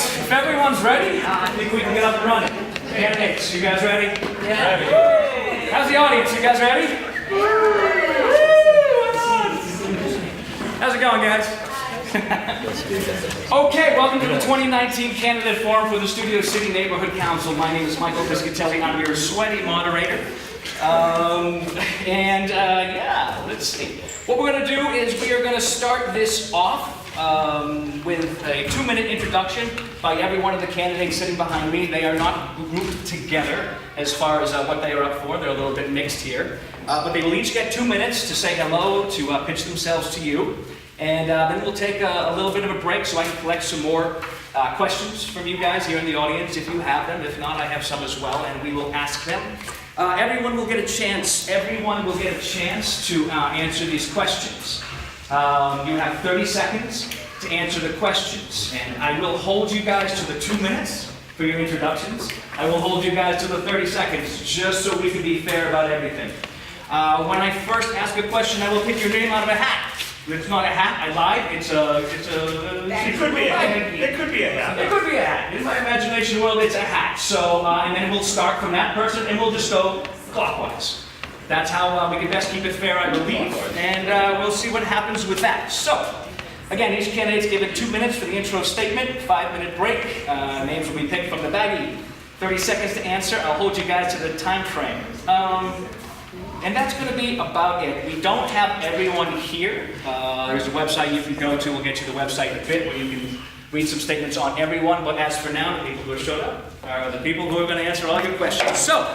if everyone's ready, I think we can get up and running. Candidates, you guys ready? Yeah. Ready. How's the audience? You guys ready? How's it going, guys? Okay, welcome to the 2019 Candidate Forum for the Studio City Neighborhood Council. My name is Michael Piscatelli. I'm your sweaty moderator. Yeah, let's see. What we're going to do is we are going to start this off with a 2-minute introduction by every one of the candidates sitting behind me. They are not grouped together as far as what they are up for. They're a little bit mixed here. But they will each get 2 minutes to say hello, to pitch themselves to you. And then we'll take a little bit of a break so I can collect some more questions from you guys here in the audience if you have them. If not, I have some as well, and we will ask them. Everyone will get a chance to answer these questions. You have 30 seconds to answer the questions, and I will hold you guys to the 2 minutes for your introductions. I will hold you guys to the 30 seconds just so we can be fair about everything. When I first ask a question, I will pick your name out of a hat. It's not a hat, I lied. It could be a hat. It could be a hat. It could be a hat. In my imagination world, it's a hat. So, and then we'll start from that person, and we'll just go clockwise. That's how we can best keep it fair, I believe. And we'll see what happens with that. So, again, each candidate's given 2 minutes for the intro statement, 5-minute break. Names will be picked from the baggie. 30 seconds to answer. I'll hold you guys to the time frame. And that's going to be about it. We don't have everyone here. There's a website you can go to. We'll get you the website in a bit where you can read some statements on everyone. But as for now, the people who have showed up are the people who are going to answer all your questions. So,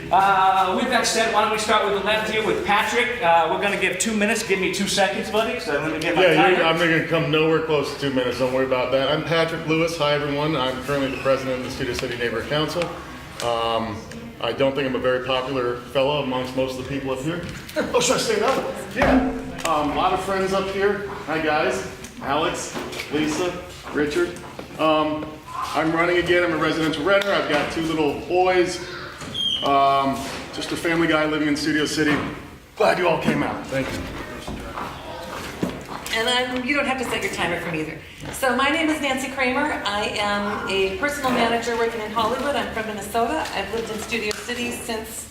with that said, why don't we start with the left here with Patrick. We're going to give 2 minutes. Give me 2 seconds, buddy. So let me get my timer. I'm not going to come nowhere close to 2 minutes. Don't worry about that. I'm Patrick Lewis. Hi, everyone. I'm currently the president of the Studio City Neighborhood Council. I don't think I'm a very popular fellow amongst most of the people up here. Oh, should I stand up? Yeah. A lot of friends up here. Hi, guys. Alex, Lisa, Richard. I'm running again. I'm a residential renter. I've got 2 little boys. Just a family guy living in Studio City. Glad you all came out. Thank you. And you don't have to set your timer for me either. So my name is Nancy Kramer. I am a personal manager working in Hollywood. I'm from Minnesota. I've lived in Studio City since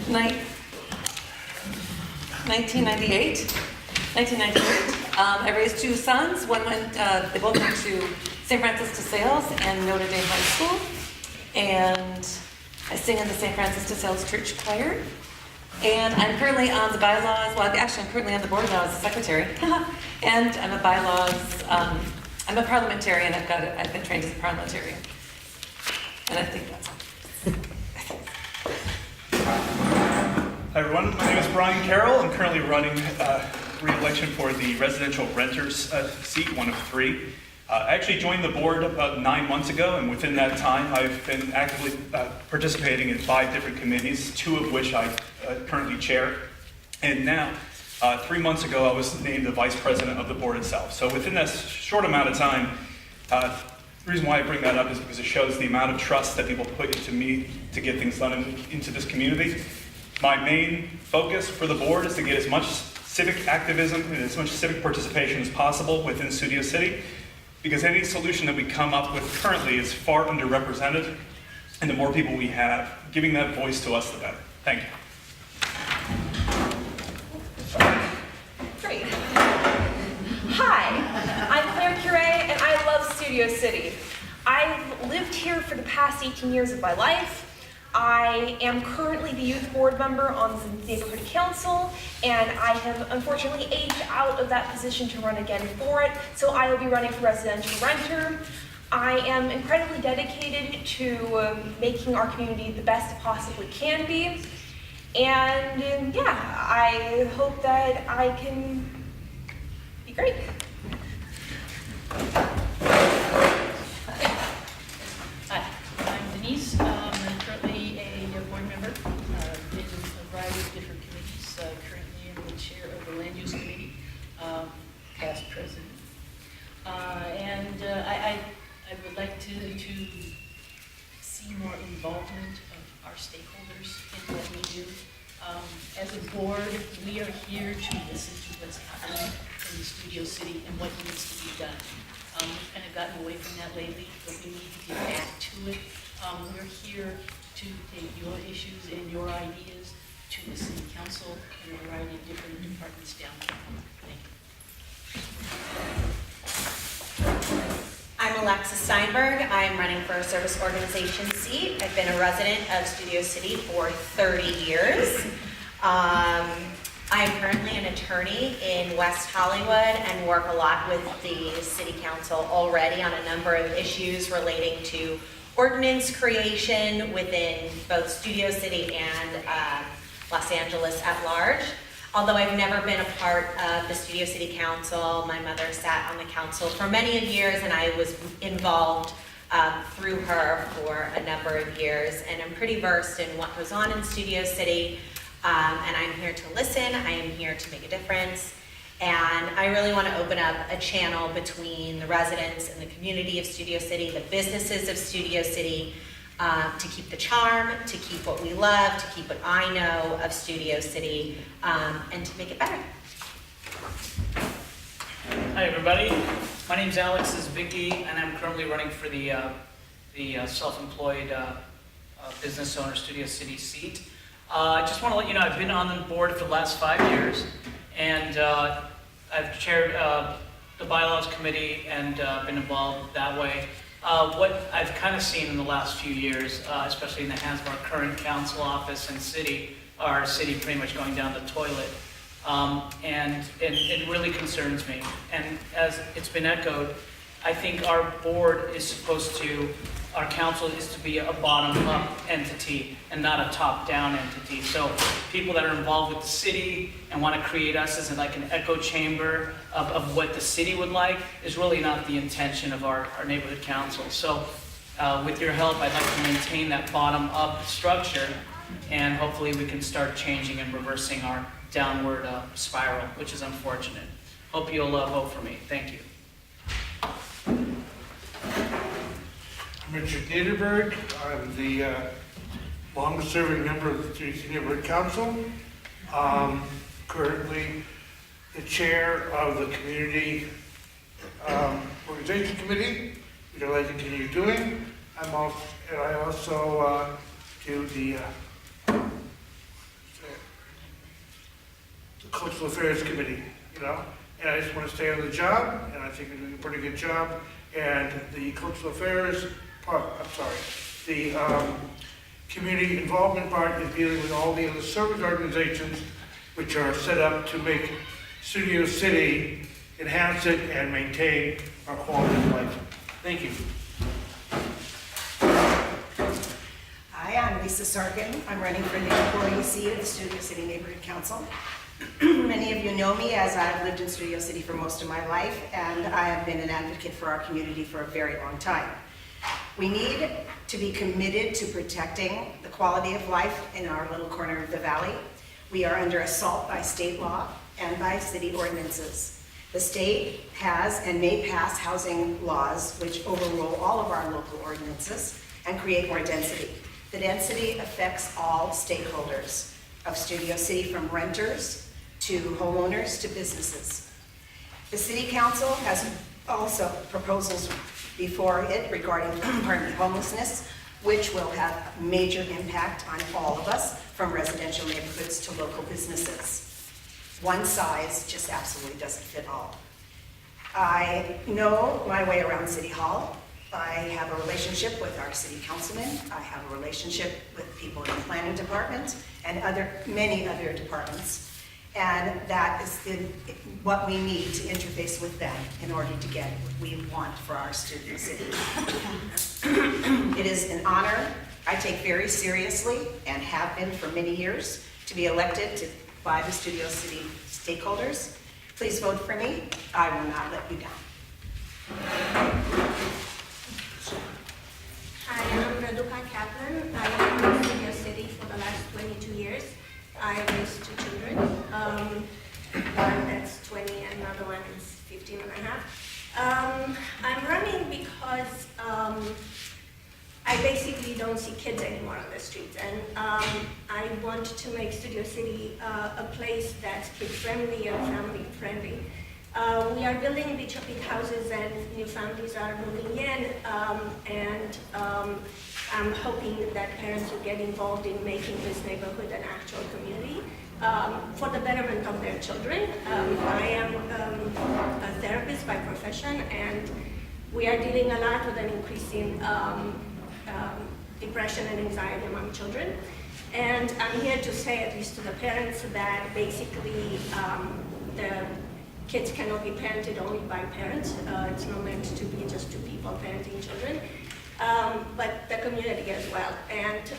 1998. I raised 2 sons. One they both went to St. Francis de Sales and Notre Dame High School. And I sing in the St. Francis de Sales Church Choir. And I'm currently on the bylaws, well, actually I'm currently on the board now as a secretary. And I'm a bylaws, I'm a parliamentarian. I've been trained as a parliamentarian. And I think that's all. Hi everyone, my name is Brian Carroll. I'm currently running re-election for the residential renters seat, one of 3. I actually joined the board about 9 months ago, and within that time I've been actively participating in 5 different committees, 2 of which I currently chair. And now, 3 months ago, I was named the vice president of the board itself. So within that short amount of time, the reason why I bring that up is because it shows the amount of trust that people put into me to get things done into this community. My main focus for the board is to get as much civic activism and as much civic participation as possible within Studio City, because any solution that we come up with currently is far underrepresented, and the more people we have giving that voice to us, the better. Thank you. Great. Hi, I'm Claire Curie, and I love Studio City. I've lived here for the past 18 years of my life. I am currently the youth board member on the neighborhood council, and I have unfortunately aged out of that position to run again for it, so I will be running for residential renter. I am incredibly dedicated to making our community the best it possibly can be, and yeah, I hope that I can be great. Hi, I'm Denise. I'm currently a board member. Been in a variety of different committees. Currently I'm the chair of the land use committee, past president. I would like to see more involvement of our stakeholders in what we do. As a board, we are here to listen to what's happening in the Studio City and what needs to be done. We've kind of gotten gotten away from that lately, but we need to get back to it. We're here to take your issues and your ideas to the city council and a variety of different departments downtown. Thank you. I'm Alexis Steinberg. I'm running for a service organization seat. I've been a resident of Studio City for 30 years. I'm currently an attorney in West Hollywood and work a lot with the city council already on a number of issues relating to ordinance creation within both Studio City and Los Angeles at large. Although I've never been a part of the Studio City Council, my mother sat on the council for many years and I was involved through her for a number of years, and I'm pretty versed in what goes on in Studio City, and I'm here to listen, I am here to make a difference, and I really want to open up a channel between the residents and the community of Studio City, the businesses of Studio City, to keep the charm, to keep what we love, to keep what I know of Studio City, and to make it better. Hi everybody, my name's Alex Zbicki and I'm currently running for the self-employed business owner Studio City seat. I just want to let you know I've been on the board for the last 5 years, and I've chaired the bylaws committee and been involved that way. What I've kind of seen in the last few years, especially in the hands of our current council office and city, our city pretty much going down the toilet. And it really concerns me. And as it's been echoed, I think our board is supposed to, our council is to be a bottom-up entity and not a top-down entity. So people that are involved with the city and want to create us as like an echo chamber of what the city would like is really not the intention of our neighborhood council. So with your help, I'd like to maintain that bottom-up structure, and hopefully we can start changing and reversing our downward spiral, which is unfortunate. Hope you'll vote for me. Thank you. I'm Richard Niederberg. I'm the longest-serving member of the City Neighborhood Council. Currently the chair of the Community Organization Committee, which I'd like to continue doing. I also do the Cultural Affairs Committee, and I just want to stay on the job, and I think we're doing a pretty good job. And the Cultural Affairs part, the community involvement part is dealing with all the other service organizations which are set up to make Studio City enhance it and maintain our quality of life. Thank you. Hi, I'm Lisa Sarkin. I'm running for the employee seat of the Studio City Neighborhood Council. Many of you know me as I've lived in Studio City for most of my life, and I have been an advocate for our community for a very long time. We need to be committed to protecting the quality of life in our little corner of the valley. We are under assault by state law and by city ordinances. The state has and may pass housing laws which overrule all of our local ordinances and create more density. The density affects all stakeholders of Studio City, from renters to homeowners to businesses. The City Council has also proposals before it regarding homelessness, which will have a major impact on all of us, from residential neighborhoods to local businesses. One size just absolutely doesn't fit all. I know my way around City Hall. I have a relationship with our city councilman. I have a relationship with people in the planning department and many other departments. And that is what we need to interface with them in order to get what we want for our Studio City. It is an honor I take very seriously, and have been for many years, to be elected by the Studio City stakeholders. Please vote for me. I will not let you down. Hi, I'm Raduca Kaplan. I have lived in Studio City for the last 22 years. I raised 2 children. One that's 20 and another one is 15 and a half. I'm running because I basically don't see kids anymore on the streets, and I want to make Studio City a place that's kid-friendly and family-friendly. We are building beach houses and new families are moving in, and I'm hoping that parents will get involved in making this neighborhood an actual community for the betterment of their children. I am a therapist by profession, and we are dealing a lot with an increasing depression and anxiety among children. And I'm here to say, at least to the parents, that basically the kids cannot be parented only by parents. It's not meant to be just two people parenting children, but the community as well. And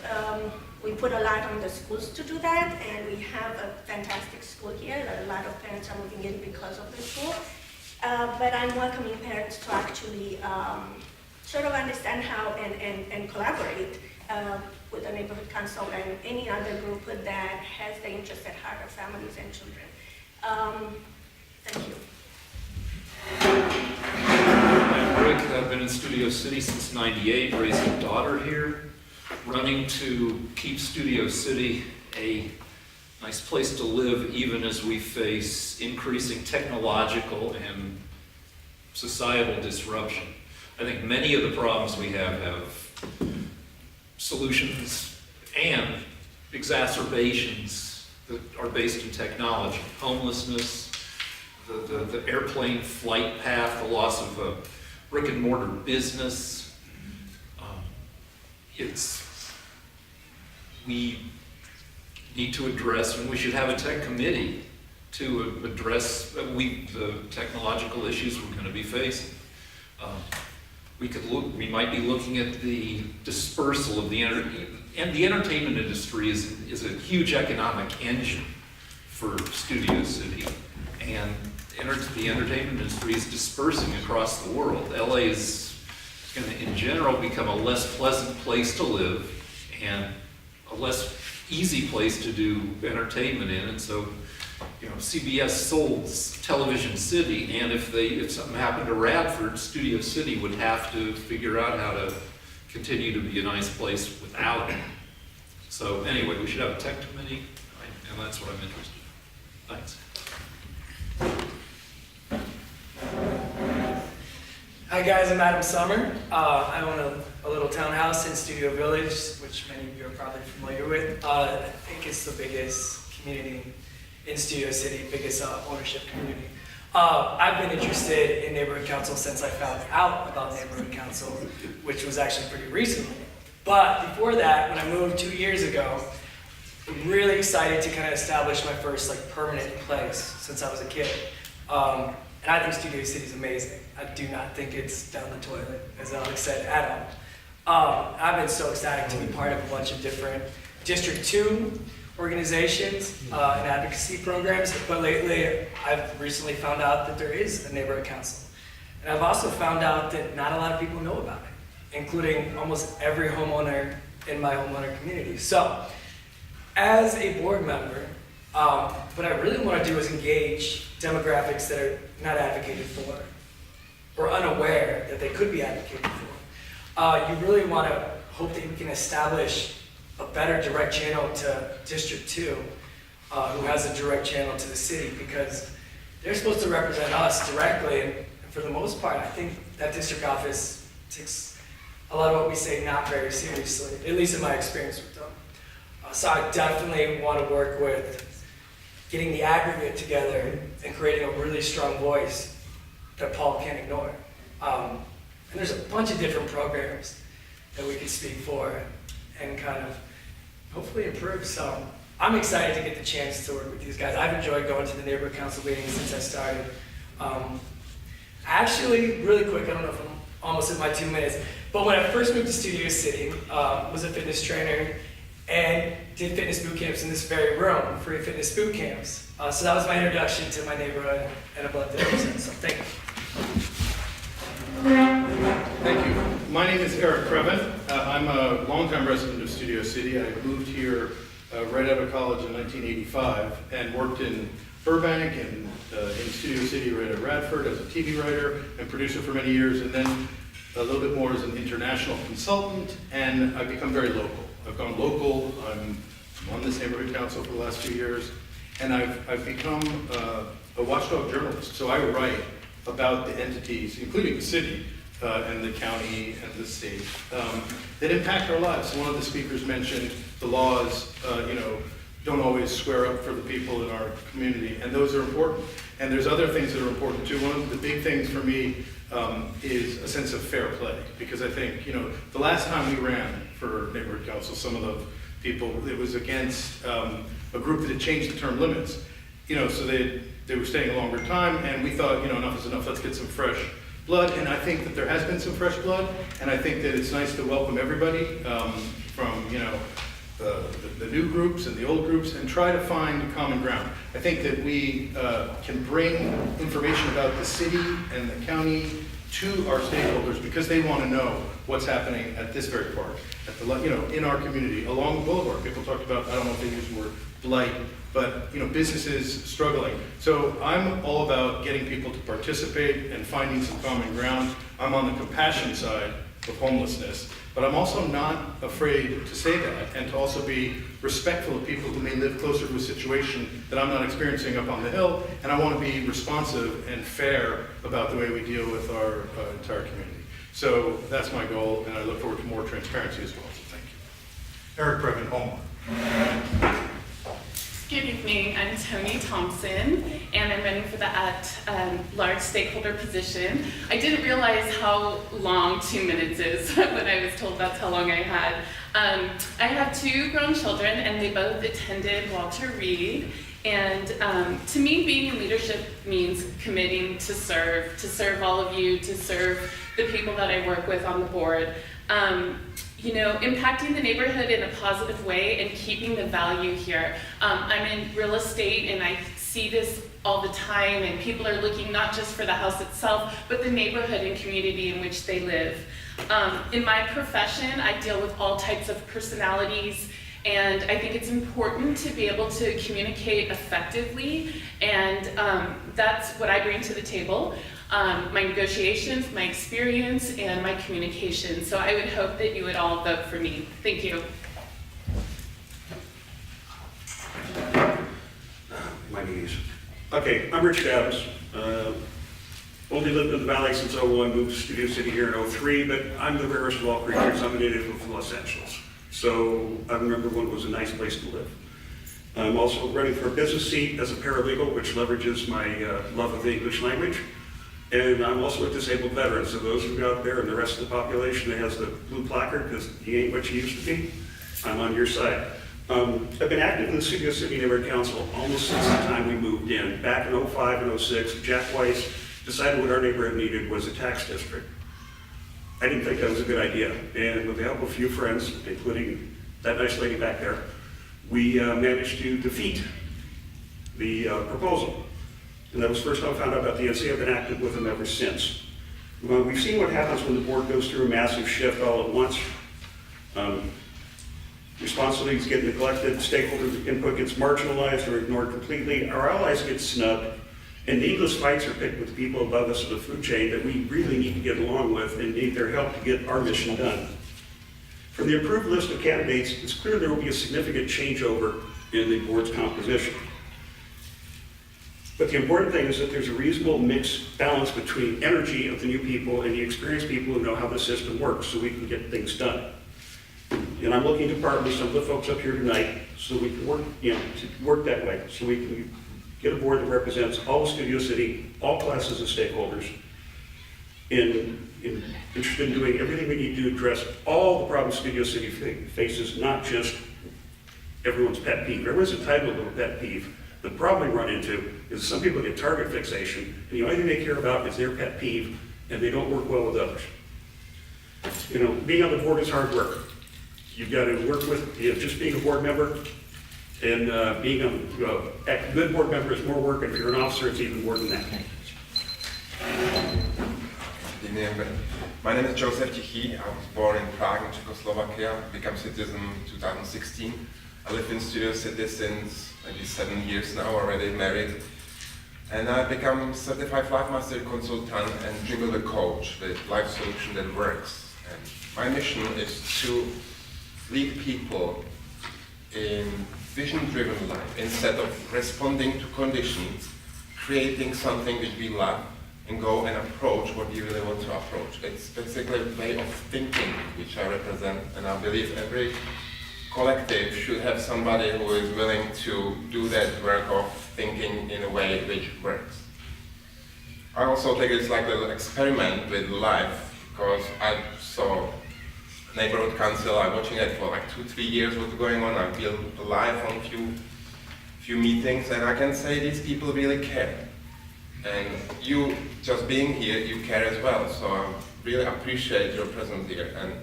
we put a lot on the schools to do that, and we have a fantastic school here. A lot of parents are moving in because of the school. But I'm welcoming parents to actually sort of understand how and collaborate with the neighborhood council and any other group that has the interest at heart of families and children. Thank you. I'm Rick. I've been in Studio City since '98, raised a daughter here, running to keep Studio City a nice place to live even as we face increasing technological and societal disruption. I think many of the problems we have solutions and exacerbations that are based in technology. Homelessness, the airplane flight path, the loss of a brick and mortar business. We need to address, and we should have a tech committee to address the technological issues we're going to be facing. We might be looking at the dispersal of the entertainment industry is a huge economic engine for Studio City, and the entertainment industry is dispersing across the world. LA is going to, in general, become a less pleasant place to live and a less easy place to do entertainment in, and so, CBS sold Television City, and if something happened to Radford, Studio City would have to figure out how to continue to be a nice place without it. So anyway, we should have a tech committee, and that's what I'm interested in. Thanks. Hi guys, I'm Adam Summer. I own a little townhouse in Studio Village, which many of you are probably familiar with. I think it's the biggest community in Studio City, biggest ownership community. I've been interested in neighborhood council since I found out about neighborhood council, which was actually pretty recently. But before that, when I moved 2 years ago, I'm really excited to kind of establish my first permanent place since I was a kid. And I think Studio City is amazing. I do not think it's down the toilet, as Alex said, at all. I've been so ecstatic to be part of a bunch of different District 2 organizations and advocacy programs, but lately I've recently found out that there is a neighborhood council. And I've also found out that not a lot of people know about it, including almost every homeowner in my homeowner community. So, as a board member, what I really want to do is engage demographics that are not advocated for or unaware that they could be advocated for. You really want to hope that you can establish a better direct channel to District 2, who has a direct channel to the city, because they're supposed to represent us directly, and for the most part, I think that district office takes a lot of what we say not very seriously, at least in my experience with them. So I definitely want to work with getting the aggregate together and creating a really strong voice that Paul can't ignore. And there's a bunch of different programs that we can speak for and kind of hopefully improve. So I'm excited to get the chance to work with these guys. I've enjoyed going to the neighborhood council meetings since I started. Actually, really quick, I don't know if I'm almost at my 2 minutes, but when I first moved to Studio City, was a fitness trainer and did fitness boot camps in this very room, free fitness boot camps. So that was my introduction to my neighborhood, and I'd love to represent. So thank you. Thank you. My name is Eric Kreven. I'm a longtime resident of Studio City. I moved here right out of college in 1985 and worked in Burbank and in Studio City right at Radford as a TV writer and producer for many years, and then a little bit more as an international consultant, and I've become very local. I've gone local. I'm on this neighborhood council for the last 2 years, And I've become a watchdog journalist. So I write about the entities, including the city and the county and the state, that impact our lives. One of the speakers mentioned the laws, don't always square up for the people in our community, and those are important. And there's other things that are important too. One of the big things for me is a sense of fair play, because I think, the last time we ran for neighborhood council, some of the people, it was against a group that had changed the term limits, so they were staying a longer time, and we thought, enough is enough, let's get some fresh blood. And I think that there has been some fresh blood, and I think that it's nice to welcome everybody from, the new groups and the old groups, and try to find common ground. I think that we can bring information about the city and the county to our stakeholders, because they want to know what's happening at this very park, at the, in our community, along the boulevard. People talked about, I don't know if they use the word blight, but businesses struggling. So I'm all about getting people to participate and finding some common ground. I'm on the compassion side of homelessness, but I'm also not afraid to say that, and to also be respectful of people who may live closer to a situation that I'm not experiencing up on the hill, and I want to be responsive and fair about the way we deal with our entire community. So that's my goal, and I look forward to more transparency as well, so thank you. Eric Previn, Homewood. Good evening, I'm Tony Thompson, and I'm running for the at-large stakeholder position. I didn't realize how long 2 minutes is when I was told that's how long I had. I have 2 grown children, and they both attended Walter Reed. And to me, being in leadership means committing to serve all of you, to serve the people that I work with on the board. Impacting the neighborhood in a positive way and keeping the value here. I'm in real estate, and I see this all the time, and people are looking not just for the house itself, but the neighborhood and community in which they live. In my profession, I deal with all types of personalities, and I think it's important to be able to communicate effectively, and that's what I bring to the table. My negotiations, my experience, and my communication. So I would hope that you would all vote for me. Thank you. My knees. Okay, I'm Richard Adams. Only lived in the Valley since '01, moved to Studio City here in '03, but I'm the rarest of all creatures. I'm a native of Los Angeles. So I remember when it was a nice place to live. I'm also running for a business seat as a paralegal, which leverages my love of the English language. And I'm also a disabled veteran, so those of you out there and the rest of the population that has the blue placard, because he ain't what you used to be, I'm on your side. I've been active in the Studio City Neighborhood Council almost since the time we moved in. Back in '05 and '06, Jack Weiss decided what our neighborhood needed was a tax district. I didn't think that was a good idea, and with the help of a few friends, including that nice lady back there, we managed to defeat the proposal. And that was the first time I found out about the NC. I've been active with them ever since. We've seen what happens when the board goes through a massive shift all at once. Responsibilities get neglected, stakeholder input gets marginalized or ignored completely, our allies get snubbed, and needless fights are picked with people above us in the food chain that we really need to get along with and need their help to get our mission done. From the approved list of candidates, it's clear there will be a significant changeover in the board's composition. But the important thing is that there's a reasonable mixed balance between energy of the new people and the experienced people who know how the system works so we can get things done. And I'm looking to partner with some of the folks up here tonight so we can work, to work that way, so we can get a board that represents all of Studio City, all classes of stakeholders, interested in doing everything we need to address all the problems Studio City faces, not just everyone's pet peeve. Everyone's entitled to a pet peeve. The problem we run into is some people get target fixation, and the only thing they care about is their pet peeve, and they don't work well with others. Being on the board is hard work. You've got to work with, just being a board member, and being a good board member is more work, and if you're an officer, it's even more than that. My name is Joseph Tichy. I was born in Prague, in Czechoslovakia, became citizen in 2016. I live in Studio City since maybe 7 years now, already married. And I become certified life master consultant and jingle the coach with life solution that works. And my mission is to lead people in vision-driven life instead of responding to conditions, creating something which we love, and go and approach what we really want to approach. It's basically a way of thinking which I represent, and I believe every collective should have somebody who is willing to do that work of thinking in a way which works. I also think it's like a little experiment with life, because I saw neighborhood council, I'm watching it for like 2-3 years what's going on. I feel alive on few meetings, and I can say these people really care. And you just being here, you care as well. So I really appreciate your presence here. And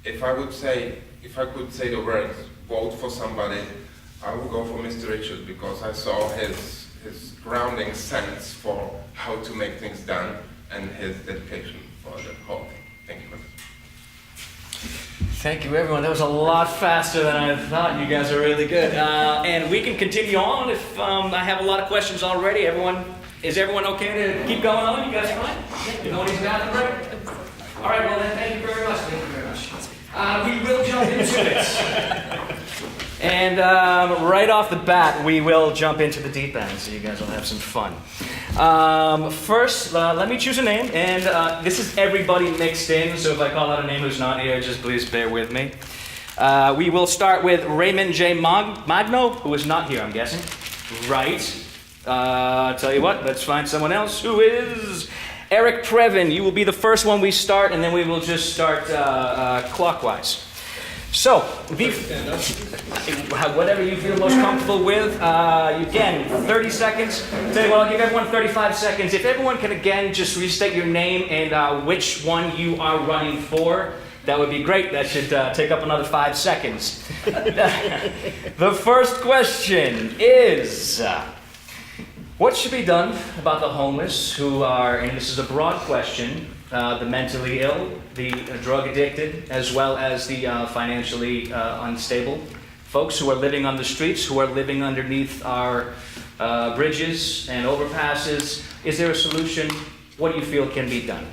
if I could say the words, vote for somebody, I would go for Mr. Richard, because I saw his grounding sense for how to make things done and his dedication for the whole thing. Thank you very much. Thank you, everyone. That was a lot faster than I thought. You guys are really good. And we can continue on if I have a lot of questions already. Is everyone okay to keep going on? You guys fine? You know what he's got, right? All right, well then, thank you very much. Thank you very much. We will jump into it. And right off the bat, we will jump into the deep end, so you guys will have some fun. First, let me choose a name, and this is everybody mixed in, so if I call out a name who's not here, just please bear with me. We will start with Raymond J. Magno, who is not here, I'm guessing. Right. Tell you what, let's find someone else who is Eric Previn. You will be the first one we start, and then we will just start clockwise. So, whatever you feel most comfortable with, again, 30 seconds. Tell you what, I'll give everyone 35 seconds. If everyone can again just restate your name and which one you are running for, that would be great. That should take up another 5 seconds. The first question is, what should be done about the homeless who are, and this is a broad question, the mentally ill, the drug addicted, as well as the financially unstable folks who are living on the streets, who are living underneath our bridges and overpasses? Is there a solution? What do you feel can be done?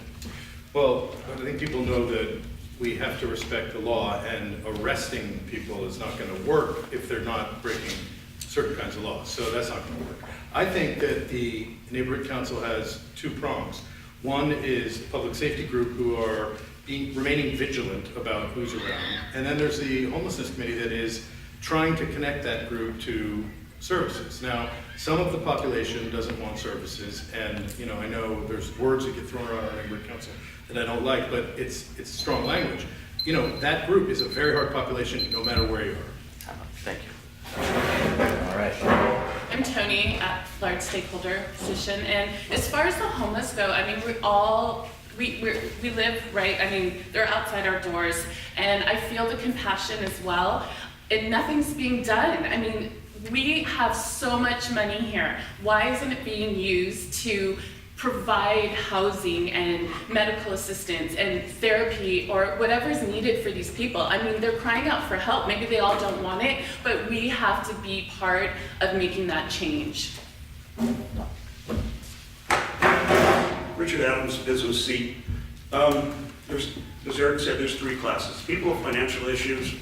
Well, I think people know that we have to respect the law, and arresting people is not going to work if they're not breaking certain kinds of laws. So that's not going to work. I think that the neighborhood council has 2 prongs. One is the public safety group, who are remaining vigilant about who's around. And then there's the homelessness committee that is trying to connect that group to services. Now, some of the population doesn't want services, and I know there's words that get thrown around our neighborhood council that I don't like, but it's strong language. That group is a very hard population, no matter where you are. Thank you. All right. I'm Tony, at large stakeholder position, and as far as the homeless go, I mean, we live right, I mean, they're outside our doors, and I feel the compassion as well, and nothing's being done. I mean, we have so much money here. Why isn't it being used to provide housing and medical assistance and therapy or whatever is needed for these people? I mean, they're crying out for help. Maybe they all don't want it, but we have to be part of making that change. Richard Adams, Business Seat. As Eric said, there's 3 classes. People with financial issues,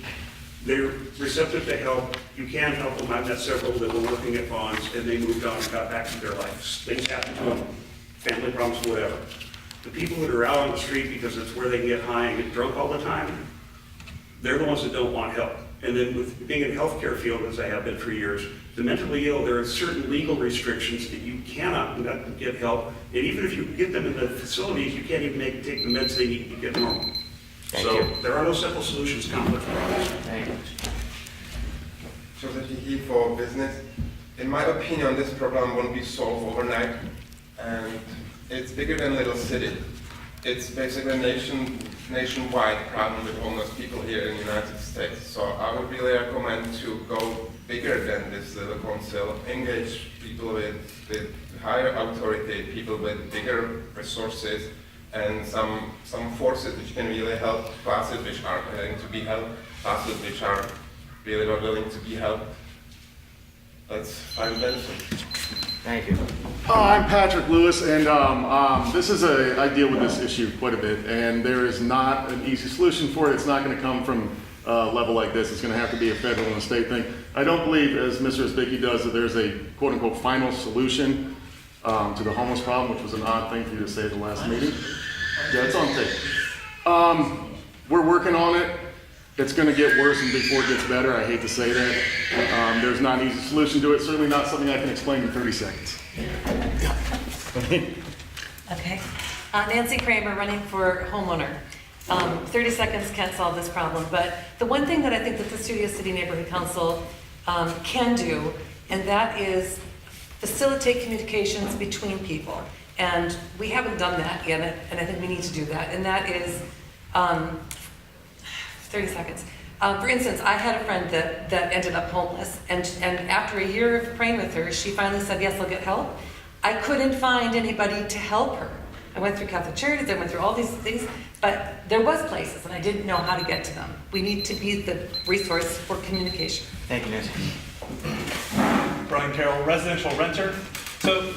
they're receptive to help. You can help them. I've met several that were working at bonds, and they moved on and got back to their lives. Things happen to them, family problems, whatever. The people that are out on the street because it's where they can get high and get drunk all the time, they're the ones that don't want help. And then with being in the healthcare field, as I have been for years, the mentally ill, there are certain legal restrictions that you cannot get help. And even if you get them in the facilities, you can't even take the meds they need to get normal. Thank so you. there are no simple solutions to complex problems. Thank you. Joseph Hihi for business. In my opinion, this problem won't be solved overnight, and it's bigger than Little City. It's basically a nationwide problem with homeless people here in the United States. So I would really recommend to go bigger than this little council, engage people with higher authority, people with bigger resources, and some forces which can really help classes which are willing to be helped, classes which are really not willing to be helped. Let's find Benson. Thank you. I'm Patrick Lewis, and I deal with this issue quite a bit, and there is not an easy solution for it. It's not going to come from level like this. It's going to have to be a federal and state thing. I don't believe, as Mr. Zbicki does, that there's a quote-unquote final solution to the homeless problem, which was an odd thing for you to say at the last meeting. Yeah, it's on tape. We're working on it. It's going to get worse and before it gets better. I hate to say that. There's not an easy solution to it. Certainly not something I can explain in 30 seconds. Okay. Nancy Kramer, running for homeowner. 30 seconds can't solve this problem, but the one thing that I think that the Studio City Neighborhood Council can do, and that is facilitate communications between people. And we haven't done that yet, and I think we need to do that. And that is 30 seconds. For instance, I had a friend that ended up homeless, and after a year of praying with her, she finally said, yes, I'll get help. I couldn't find anybody to help her. I went through Catholic Charities, I went through all these things, but there was places, and I didn't know how to get to them. We need to be the resource for communication. Thank you, Nancy. Brian Carroll, residential renter. So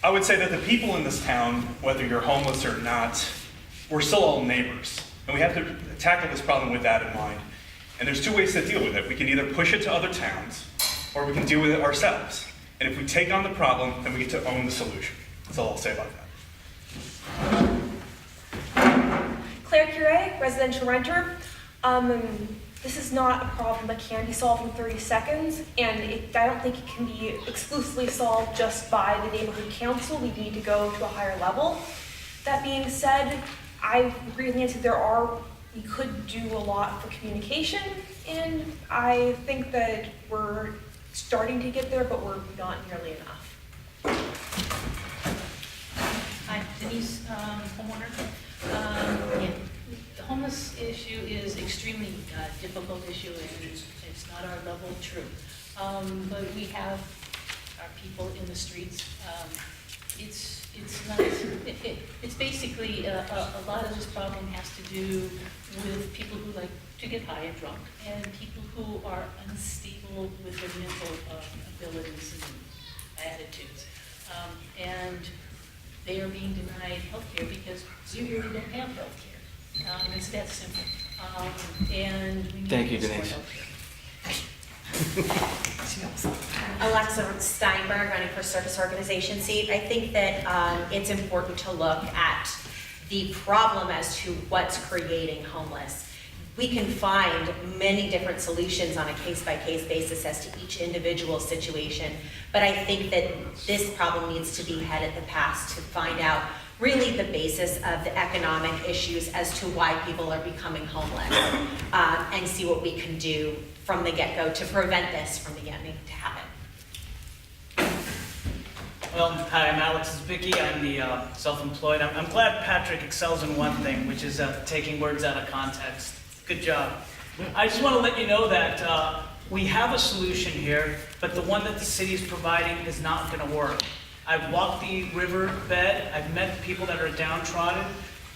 I would say that the people in this town, whether you're homeless or not, we're still all neighbors. And we have to tackle this problem with that in mind. And there's two ways to deal with it. We can either push it to other towns, or we can deal with it ourselves. And if we take on the problem, then we get to own the solution. That's all I'll say about that. Claire Curie, residential renter. This is not a problem that can be solved in 30 seconds, and I don't think it can be exclusively solved just by the neighborhood council. We need to go to a higher level. That being said, I agree with Nancy, we could do a lot for communication, and I think that we're starting to get there, but we're not nearly enough. Hi, Denise, homeowner. The homeless issue is extremely difficult issue, and it's not our level of truth. But we have our people in the streets. It's not. It's basically a lot of this problem has to do with people who like to get high and drunk, and people who are unstable with their mental abilities and attitudes, and they are being denied health care because you really don't have health care. It's that simple. And we need Thank you, to support Denise. healthcare. Alexa Steinberg, running for Service Organization seat. I think that it's important to look at the problem as to what's creating homeless. We can find many different solutions on a case-by-case basis as to each individual situation, but I think that this problem needs to be head at the past to find out really the basis of the economic issues as to why people are becoming homeless, and see what we can do from the get-go to prevent this from beginning to happen. Well, hi, I'm Alex Zbicki. I'm the self-employed. I'm glad Patrick excels in one thing, which is taking words out of context. Good job. I just want to let you know that we have a solution here, but the one that the city is providing is not going to work. I've walked the river bed, I've met people that are downtrodden,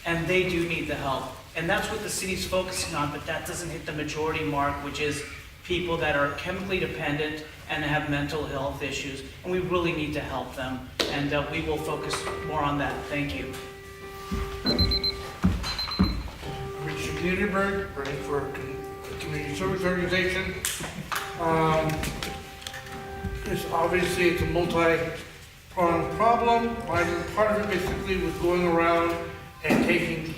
and they do need the help. And that's what the city's focusing on, but that doesn't hit the majority mark, which is people that are chemically dependent and have mental health issues. And we really need to help them, and we will focus more on that. Thank you. Richard Niederberg, running for a community service organization. Obviously, it's a multi-pronged problem. Part of it basically was going around and taking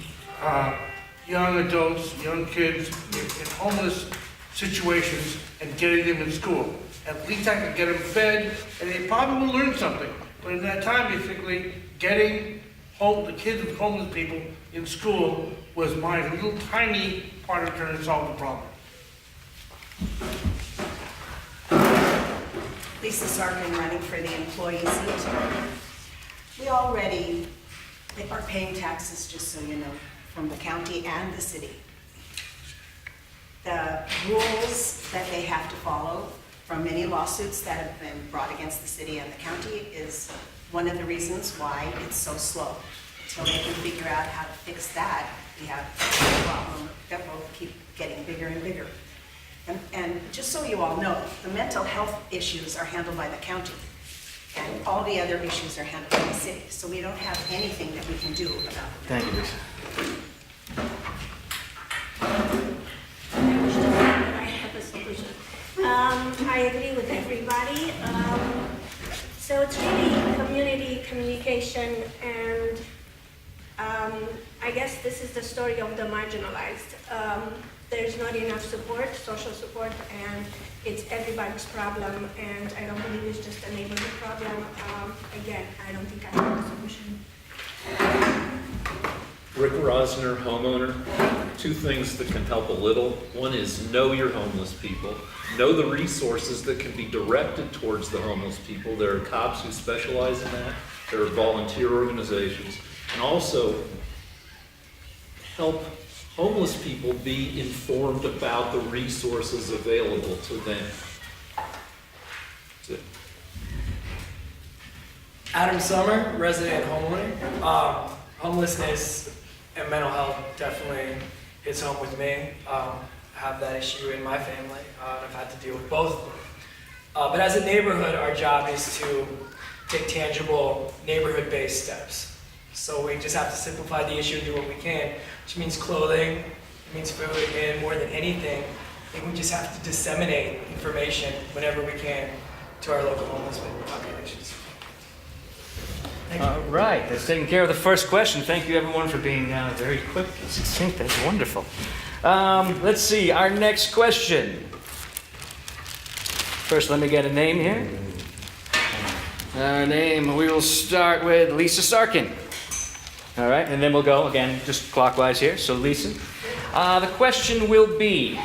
young adults, young kids in homeless situations and getting them in school. At least I could get them fed, and they probably will learn something. But in that time, basically, getting the kids of homeless people in school was my little tiny part of trying to solve the problem. Lisa Sarkin, running for the employee seat. We already are paying taxes, just so you know, from the county and the city. The rules that they have to follow from many lawsuits that have been brought against the city and the county is one of the reasons why it's so slow. Until they can figure out how to fix that, we have a problem that will keep getting bigger and bigger. And just so you all know, the mental health issues are handled by the county, and all the other issues are handled by the city. So we don't have anything that we can do about it. Thank you, Lisa. everybody. So it's really community communication, and I guess this is the story of the marginalized. There's not enough support, social support, and it's everybody's problem, and I don't believe it's just a neighborhood problem. Again, I don't think I have a solution. Rick Rosner, homeowner. Two things that can help a little. One is know your homeless people. Know the resources that can be directed towards the homeless people. There are cops who specialize in that. There are volunteer organizations. And also help homeless people be informed about the resources available to them. That's it. Adam Summer, resident homeowner. Homelessness and mental health definitely hits home with me. I have that issue in my family, and I've had to deal with both of them. But as a neighborhood, our job is to take tangible neighborhood-based steps. So we just have to simplify the issue and do what we can, which means clothing, it means food, and more than anything, I think we just have to disseminate information whenever we can to our local homeless populations. All right, that's taking care of the first question. Thank you, everyone, for being very quick and succinct. That's wonderful. Let's see, our next question. First, let me get a name here. Our name, we will start with Lisa Sarkin. All right, and then we'll go, again, just clockwise here. So, Lisa. The question will be,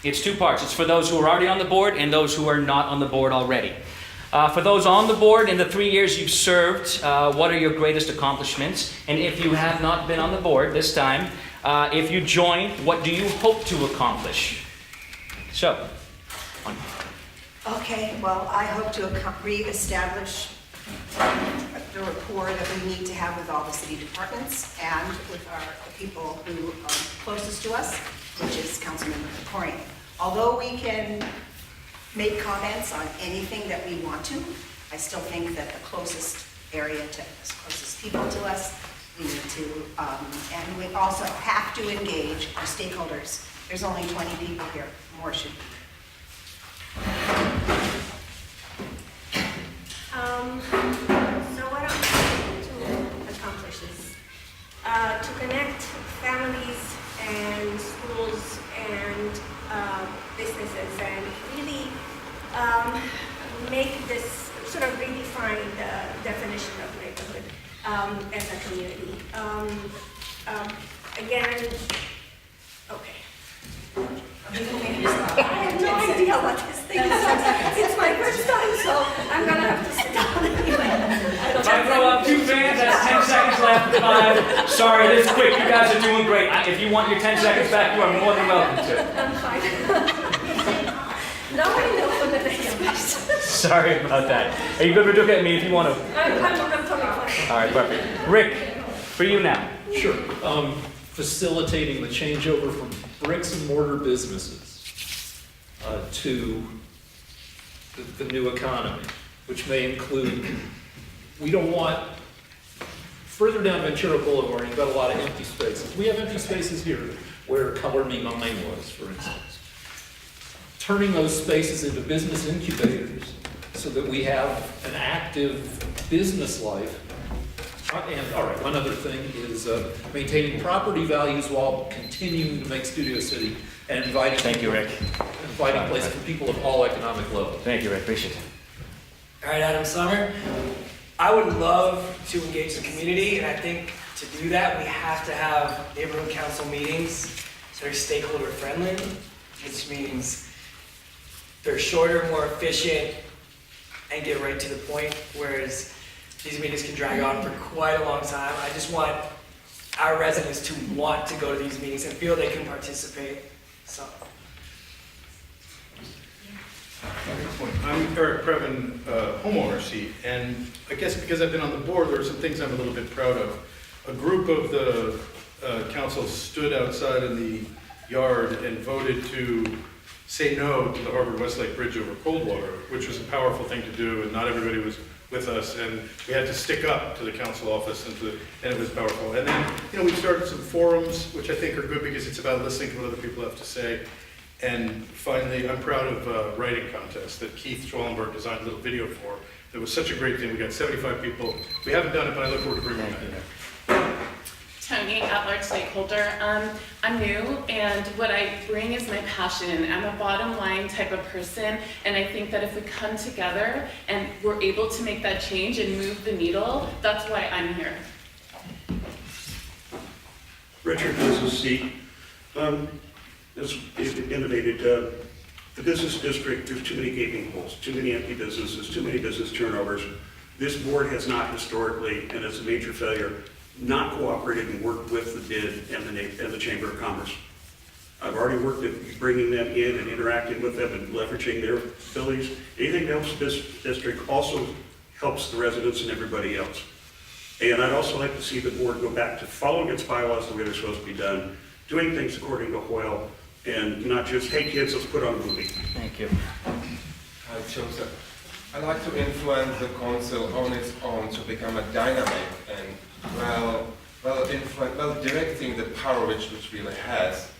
it's two parts. It's for those who are already on the board and those who are not on the board already. For those on the board, in the 3 years you've served, what are your greatest accomplishments? And if you have not been on the board this time, if you join, what do you hope to accomplish? So, Okay, well, I hope to re-establish the rapport that we need to have with all the city departments and with the people who are closest to us, which is Councilmember Krikorian. Although we can make comments on anything that we want to, I still think that the closest area to us, closest people to us, we need to, and we also have to engage our stakeholders. There's only 20 people here, more should be. So what I'm trying to accomplish is to connect families and schools and businesses and really make this sort of redefine the definition of neighborhood as a community. Again, okay. I have no idea what this thing is. It's my first time, so I'm gonna have to sit down anyway. If I throw up 2 fans, that's 10 seconds left. 5. Sorry, this is quick. You guys are doing great. If you want your 10 seconds back, you are more than welcome to. I'm fine. Now I know for the next question. Sorry about that. Are you good with looking at me if you want to? I'm totally fine. All right, perfect. Rick, for you now. Sure. Facilitating the changeover from bricks and mortar businesses to the new economy, which may include, we don't want, further down Ventura Boulevard, you've got a lot of empty spaces. We have empty spaces here where Color Me Mine was, for instance. Turning those spaces into business incubators so that we have an active business life. And, all right, one other thing is maintaining property values while continuing to make Studio City and inviting places for people of all economic levels. Thank you, Rick. Appreciate it. All right, Adam Summer. I would love to engage the community, and I think to do that, we have to have neighborhood council meetings that are stakeholder friendly, which means they're shorter, more efficient, and get right to the point, whereas these meetings can drag on for quite a long time. I just want our residents to want to go to these meetings and feel they can participate. So. I'm Eric Previn, homeowner seat, and I guess because I've been on the board, there are some things I'm a little bit proud of. A group of the council stood outside in the yard and voted to say no to the Harvard-Westlake Bridge over Coldwater, which was a powerful thing to do, and not everybody was with us, and we had to stick up to the council office, and it was powerful. And then, we started some forums, which I think are good because it's about listening to what other people have to say. And finally, I'm proud of a writing contest that Keith Schwallenberg designed a little video for. It was such a great thing. We got 75 people. We haven't done it, but I look forward to bringing it back. Tony, at-large stakeholder. I'm new, and what I bring is my passion. I'm a bottom line type of person, and I think that if we come together and we're able to make that change and move the needle, that's why I'm here. Richard, business seat. As innovated, the business district, there's too many gaping holes, too many empty businesses, too many business turnovers. This board has not historically, and it's a major failure, not cooperated and worked with the BID and the Chamber of Commerce. I've already worked at bringing them in and interacting with them and leveraging their abilities. Anything that helps this district also helps the residents and everybody else. And I'd also like to see the board go back to following its bylaws the way they're supposed to be done, doing things according to Hoyle, and not just, hey kids, let's put on a movie. Thank you. Hi, Joseph. I'd like to influence the council on its own to become a dynamic and directing the power which really has,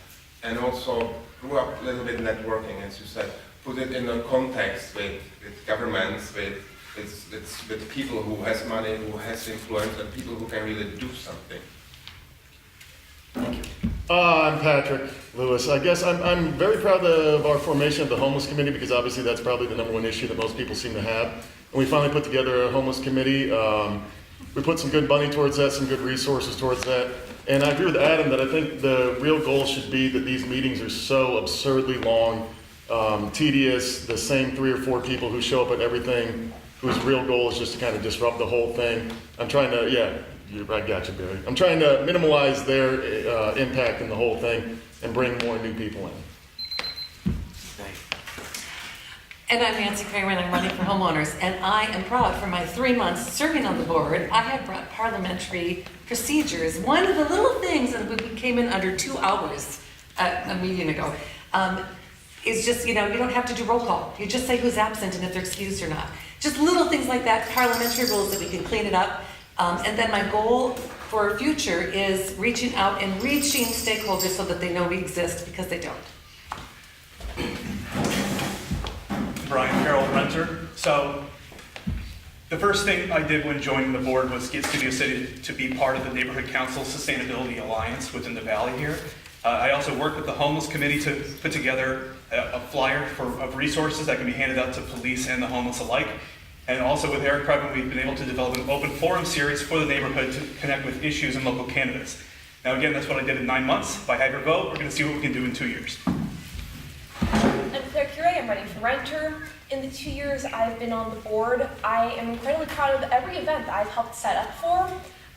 and also grew up a little bit networking, as you said, put it in a context with governments, with people who has money, who has influence, and people who can really do something. Thank you. I'm Patrick Lewis. I guess I'm very proud of our formation of the homeless committee, because obviously that's probably the #1 issue that most people seem to have. And we finally put together a homeless committee. We put some good money towards that, some good resources towards that. And I agree with Adam that I think the real goal should be that these meetings are so absurdly long, tedious, the same 3 or 4 people who show up at everything, whose real goal is just to kind of disrupt the whole thing. I'm trying to, I got you, Barry. I'm trying to minimize their impact in the whole thing and bring more new people in. And I'm Nancy Kramer, and I'm running for homeowners. And I am proud, for my 3 months serving on the board, I have brought parliamentary procedures. One of the little things, and we came in under 2 hours a meeting ago, is just, you don't have to do roll call. You just say who's absent and if they're excused or not. Just little things like that, parliamentary rules that we can clean it up. And then my goal for future is reaching out and reaching stakeholders so that they know we exist, because they don't. Brian Carroll, renter. So the first thing I did when joining the board was get Studio City to be part of the Neighborhood Council Sustainability Alliance within the Valley here. I also worked with the Homeless Committee to put together a flyer of resources that can be handed out to police and the homeless alike. And also with Eric Previn, we've been able to develop an open forum series for the neighborhood to connect with issues and local candidates. Now again, that's what I did in 9 months. By have your vote, we're going to see what we can do in 2 years. I'm Claire Curie, I'm running for renter. In the 2 years I've been on the board, I am incredibly proud of every event that I've helped set up for.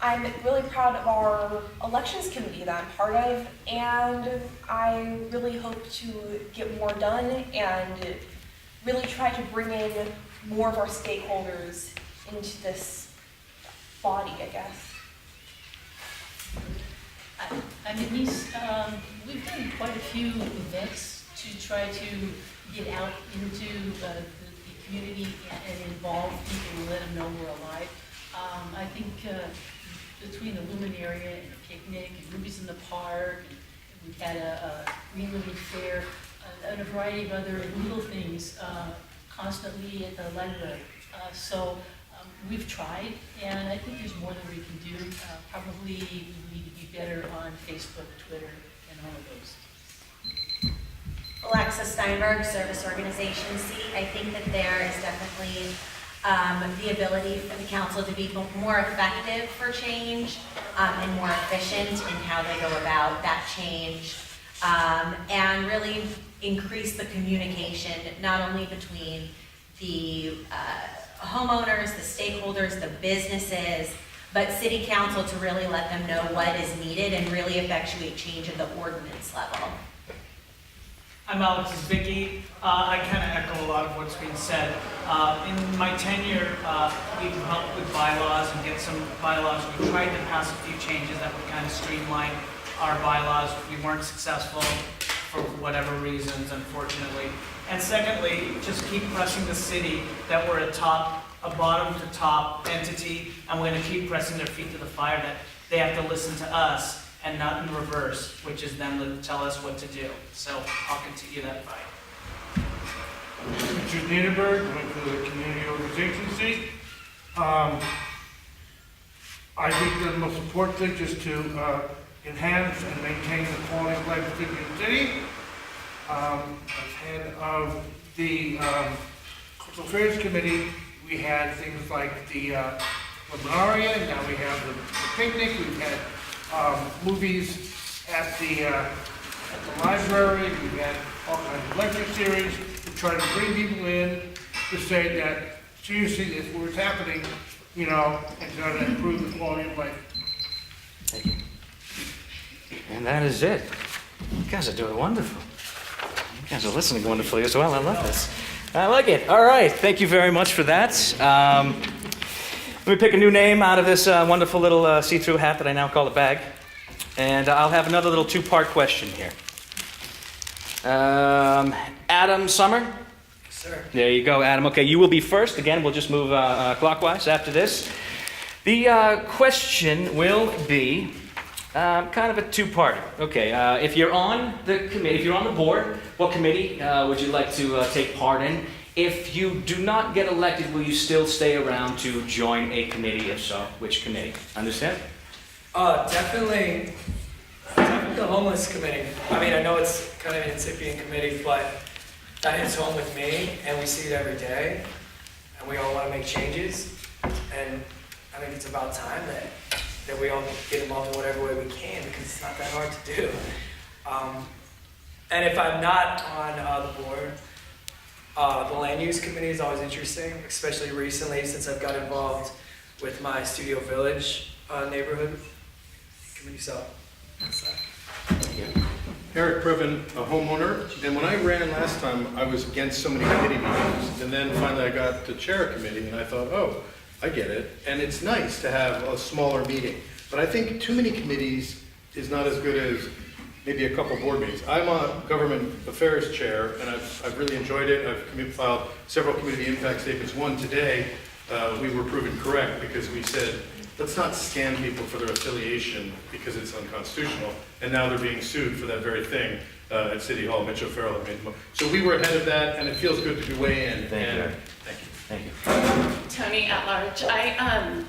I'm really proud of our elections committee that I'm part of, and I really hope to get more done and really try to bring in more of our stakeholders into this body, I guess. I'm Denise. We've done quite a few events to try to get out into the community and involve people and let them know we're alive. I think between the Lumen area and the picnic and Ruby's in the Park, and we've had a Green Living Fair and a variety of other little things constantly at the library. So we've tried, and I think there's more that we can do. Probably we need to be better on Facebook, Twitter, and all of those. Alexa Steinberg, Service Organization C. I think that there is definitely the ability for the council to be more effective for change and more efficient in how they go about that change, and really increase the communication, not only between the homeowners, the stakeholders, the businesses, but city council to really let them know what is needed and really effectuate change at the ordinance level. I'm Alex Zwicky. I kind of echo a lot of what's being said. In my tenure, we've helped with bylaws and get some bylaws. We tried to pass a few changes that would kind of streamline our bylaws. We weren't successful for whatever reasons, unfortunately. And secondly, just keep pressing the city that we're a bottom to top entity, and we're going to keep pressing their feet to the fire that they have to listen to us and not in reverse, which is them to tell us what to do. So I'll continue that fight. Richard Niederberg, went for the community organization seat. I think the most important thing is to enhance and maintain the quality of life in the city. As head of the Cultural Affairs Committee, we had things like the Webinaria, now we have the picnic, we've had movies at the library, we've had all kinds of lecture series to try to bring people in to say that seriously, this is what's happening, you know, and try to improve the quality of life. Thank you. And that is it. You guys are doing wonderful. You guys are listening wonderfully as well. I love this. I like it. All right. Thank you very much for that. Let me pick a new name out of this wonderful little see-through hat that I now call a bag. And I'll have another little two-part question here. Adam Summer? Sir. There you go, Adam. Okay, you will be first. Again, we'll just move clockwise after this. The question will be kind of a two-parter. Okay, if you're on the committee, if you're on the board, what committee would you like to take part in? If you do not get elected, will you still stay around to join a committee? If so, which committee? Understand? Definitely the homeless committee. I mean, I know it's kind of an incipient committee, but that hits home with me, and we see it every day, and we all want to make changes, and I think it's about time that we all get involved in whatever way we can, because it's not that hard to do. And if I'm not on the board, the land use committee is always interesting, especially recently since I've got involved with my Studio Village neighborhood committee. So that's that. Eric Priven, a homeowner, and when I ran last time, I was against so many committee meetings, and then finally I got to chair a committee, and I thought, oh, I get it, and it's nice to have a smaller meeting, but I think too many committees is not as good as maybe a couple board meetings. I'm a government affairs chair, and I've really enjoyed it. I've filed several community impact statements. One today, we were proven correct because we said, let's not scan people for their affiliation because it's unconstitutional. And now they're being sued for that very thing at City Hall. Mitch O'Farrell made them. So we were ahead of that, and it feels good to weigh in. Thank you. Thank you. Tony at large. I'm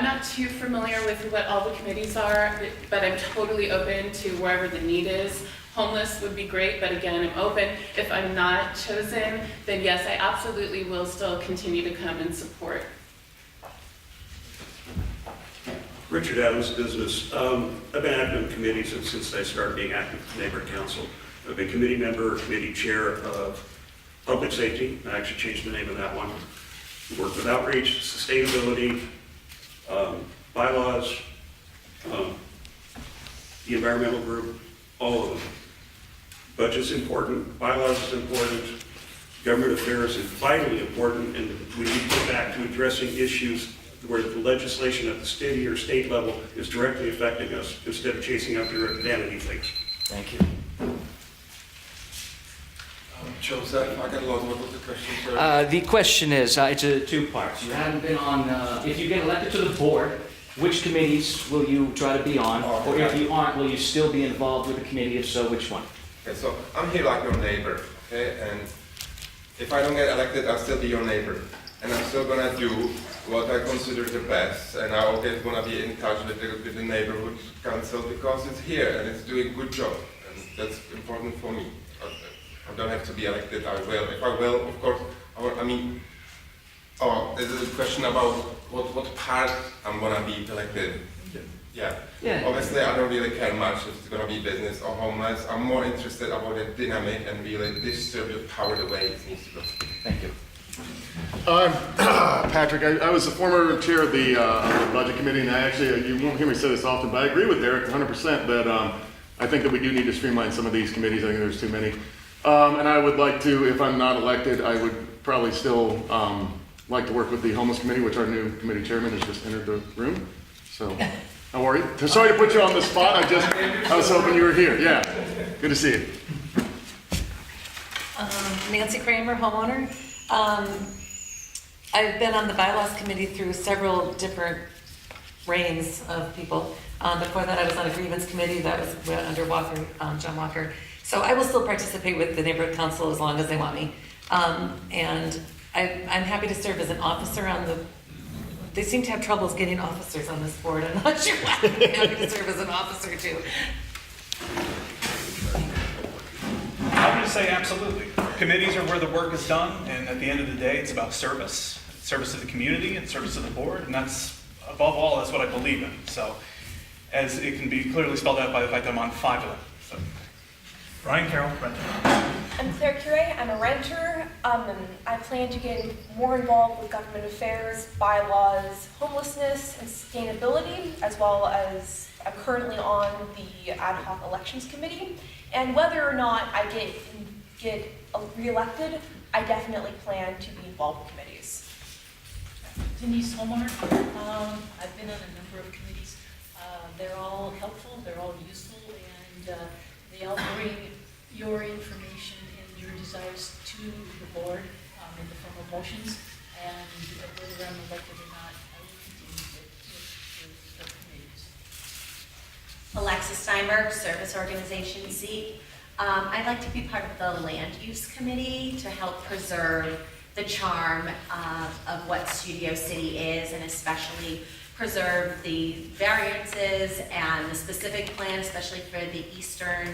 not too familiar with what all the committees are, but I'm totally open to wherever the need is. Homeless would be great, but again, I'm open. If I'm not chosen, then yes, I absolutely will still continue to come and support. Richard Adams, business. I've been active in committees since I started being active with the neighborhood council. I've been committee member, committee chair of public safety. I actually changed the name of that one. Worked with outreach, sustainability, bylaws, the environmental group, all of them. Budget's important, bylaws is important, government affairs is vitally important, and we need to get back to addressing issues where the legislation at the city or state level is directly affecting us instead of chasing after vanity things. Thank you. Joseph, I got lost. What was the question, sir? The question is, it's a two parts. You haven't been on, if you get elected to the board, which committees will you try to be on? Or if you aren't, will you still be involved with the committee? If so, which one? Okay, so I'm here like your neighbor, okay? And if I don't get elected, I'll still be your neighbor. And I'm still gonna do what I consider the best. And I always wanna be in touch with the neighborhood council because it's here and it's doing a good job. And that's important for me. I don't have to be elected, I will. If I will, of course, there's a question about what part I'm gonna be elected. Yeah. Obviously, I don't really care much if it's gonna be business or homeless. I'm more interested about the dynamic and really distribute power the way it needs to go. Thank you. Patrick, I was the former chair of the budget committee, and I actually, you won't hear me say this often, but I agree with Derek 100% that I think that we do need to streamline some of these committees. I think there's too many. And I would like to, if I'm not elected, I would probably still like to work with the homeless committee, which our new committee chairman has just entered the room. So, don't worry. Sorry to put you on the spot. I was hoping you were here. Yeah, good to see you. Nancy Kramer, homeowner. I've been on the bylaws committee through several different reigns of people. Before that, I was on a grievance committee that was under Walker, John Walker. So I will still participate with the neighborhood council as long as they want me. And I'm happy to serve as an officer on the, they seem to have troubles getting officers on this board. I'm not sure why. I'm happy to serve as an officer too. I'm going to say absolutely. Committees are where the work is done, and at the end of the day, it's about service. Service to the community and service to the board, and that's, above all, that's what I believe in. So, as it can be clearly spelled out by the fact that I'm on 5 of them. So, Brian Carroll, renter. I'm Claire Cure. I'm a renter. And I plan to get more involved with government affairs, bylaws, homelessness, and sustainability, as well as I'm currently on the ad hoc elections committee. And whether or not I get reelected, I definitely plan to be involved with committees. Denise Holmar. I've been on a number of committees. They're all helpful, they're all useful, and they all bring your information and your desires to the board in the form of motions. And whether I'm elected or not, I will continue with the committees. Alexis Steinberg, Service Organization seat. I'd like to be part of the Land Use Committee to help preserve the charm of what Studio City is, and especially preserve the variances and the specific plan, especially for the eastern